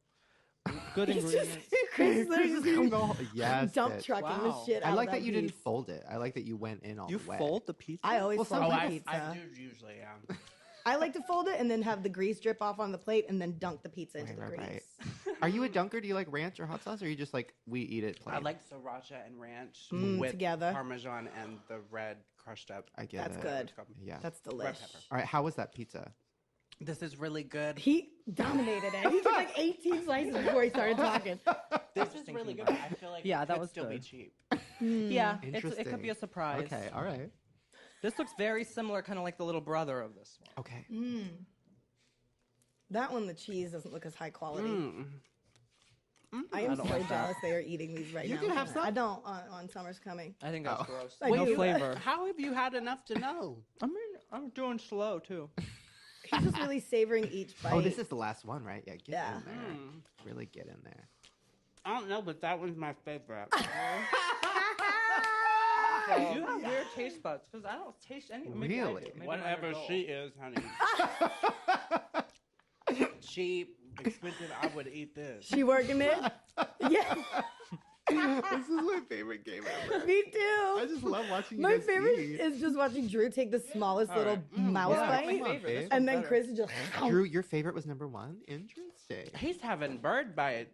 Good ingredients. Chris literally just Yes. dump bitch. trucking the Wow. shit out I of like that you didn't piece. fold it. I like that you went in all You the way. fold the pizza? I always Well, some fold people- the pizza. I do usually, yeah. I like to fold it and then have the grease drip off on the plate and then dunk the pizza into Right, the right, grease. Are you a dunker? Do you like ranch or hot sauce, or are you just like we eat it plain? I like sriracha and ranch Mm, with together. Parmesan and the red crushed up. I get That's it. good. Yeah. That's Red delicious. pepper. All right. How was that pizza? This is really good. He dominated it. He took like 18 slices before he started talking. This is really good. I feel like Yeah, it that could was still be good. cheap. Yeah, it Interesting. could be a surprise. Okay. All right. This looks very similar, kind of like the little brother of this one. Okay. That one, the cheese doesn't look as high quality. Mm. I am don't so like that. jealous they are eating these right You now. can have some. I don't on Summer's Coming. I think that's Oh. gross. I No do. flavor. How have you had enough to know? I mean, I'm doing slow too. He's just really savoring each bite. Oh, this is the last one, right? Yeah. Get Yeah. in there. Mm. Really get in there. I don't know, but that one's my favorite. You have weird taste buds because I don't taste any. Maybe I do. Really? Maybe mine are Whatever dull. she is, honey. Cheap, expensive, I would eat this. She working it? Yeah, This is my favorite game ever. me I too. just love watching you My guys favorite eat. is just watching Drew take the smallest All little right. mouse Yeah, bite, come on, favorite. babe. This and one's then better. Chris is just. Drew, your favorite was number one. Interesting. He's having bird bites.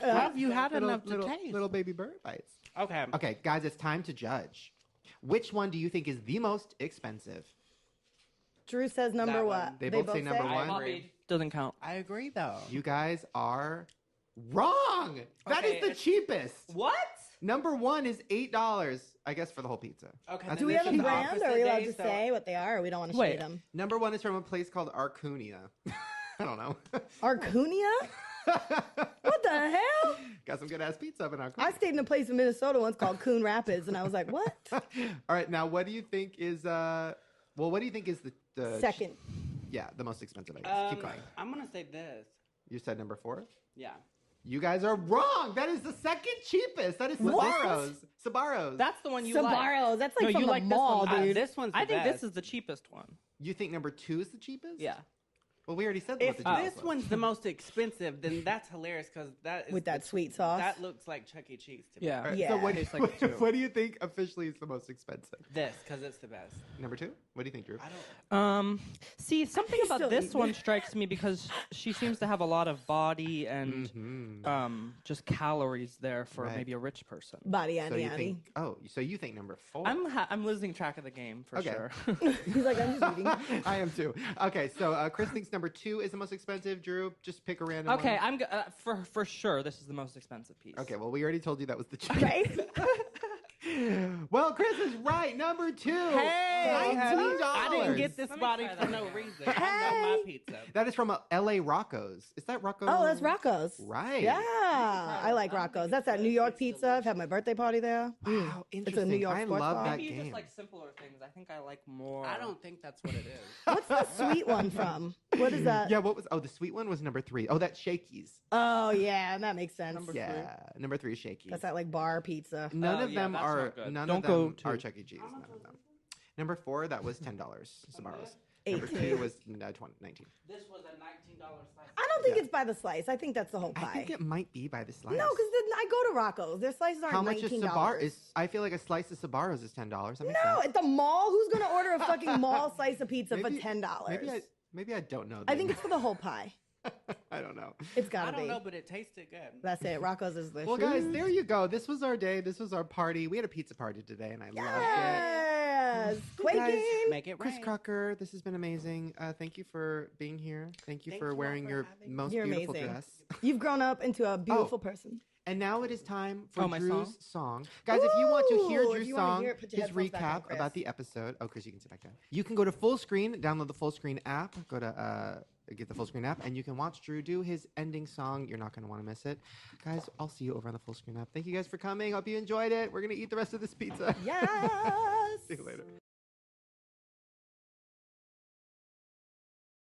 How have you had enough to taste? Little baby bird bites. Okay. Okay, guys, it's time to judge. Which one do you think is the most expensive? Drew says number That what? one. They both say number I one. agree. Doesn't count. I agree, though. You guys are wrong. That is Okay, the it's- cheapest. What? Number one is $8, I guess, for the whole pizza. Okay. That's Do we the have a cheapest. brand? Are we Opposite allowed day, to so- say what they are, or we don't want to Wait. shade them? Number one is from a place called Arcunia. I don't know. Arcunia? What the hell? Got some good ass pizza up in Arcunia. I stayed in a place in Minnesota once called Coon Rapids, and I was like, what? All right, now what do you think is what do you think is the Second. Yeah, the most expensive, I guess. Keep going. I'm going to say this. You said number 4? Yeah. You guys are wrong. That is the second cheapest. That is What? Sbarro's. Sbarro's. That's the one you like. Sbarro's. That's like No, from you the like this mall, one. dude. This one's the I think best. this is the cheapest one. You think number 2 is the cheapest? Yeah. Well, we already said If what the cheapest this was. one's the most expensive, then that's hilarious because that is With that sweet sauce. That looks like Chuck E. Cheese to me. Yeah. All right, Yeah. So what, Tastes like it too. what do you think officially is the most expensive? This because it's the best. Number 2? What do you think, Drew? I don't. See, something He's about still this eating. one strikes me because she seems to have a lot of body and just calories there for Right. maybe a rich person. Body So Annie you Annie. think? Oh, so you think number 4? I'm losing track of the game for Okay. sure. He's like, I'm just eating. I am too. Okay, so Chris thinks number 2 is the most expensive. Drew, just pick a random okay, one. for sure this is the most expensive piece. Okay, well, we already told you that was the cheapest. Right? Well, Chris is right. Number 2. Hey, $19. I didn't get this Let me body try for that no again. reason. I love my pizza. That is from L.A. Rocco's. Is that Rocco's? Oh, that's Rocco's. Right. Yeah, I like Rocco's. That's that New York pizza. I've had my birthday party there. Wow, It's interesting. a New York I sports love bar. that Maybe you game. just like simpler things. I think I like more. I don't think that's what it is. What's the sweet one from? What is that? Yeah, what was? Oh, the sweet one was number 3. Oh, that's Shakey's. Oh, yeah, that makes sense. Number Yeah, number 3 is Shakey's. That's that like bar pizza. None Oh, of yeah, them that's are. not good. None Don't of go them to- are Chuck E. Cheese. None of them. Number 4, that was $10. Sbarro's. Eight. Number 2 was 19. This was a $19 slice. I don't think Yeah. it's by the slice. I think that's the whole I pie. think it might be by the slice. No, because I go to Rocco's. Their slices aren't how much is $19. Sbarro? I feel like a slice of Sbarro's is $10. That makes No, sense. at the mall, who's gonna order a fucking mall slice of pizza for Maybe- $10? Maybe I don't know. I then. think it's for the whole pie. I don't know. It's gotta I be. don't know, but it tasted good. That's it. Rocco's is the Well, guys, there you go. This was our day. This was our party. We had a pizza party today, and I loved it. Yes. Quaking. Guys, Make it Chris rain. Crocker, this has been amazing. Thank you for being here. Thank you Thank for you all wearing for your having me. most You're beautiful amazing. dress. You've grown up into a beautiful person. And now it is time for my Drew's song. Guys, if you want to hear Ooh, if Drew's you wanna song, hear it, put your his headphones back on, recap Chris. about the episode. Oh, Chris, you can sit back down. You can go to Full Screen, download the Full Screen app, go to get the Full Screen app, and you can watch Drew do his ending song. You're not going to want to miss it. Guys, I'll see you over on the Full Screen app. Thank you guys for coming. Hope you enjoyed it. We're going to eat the rest of this pizza. Yes. See you later.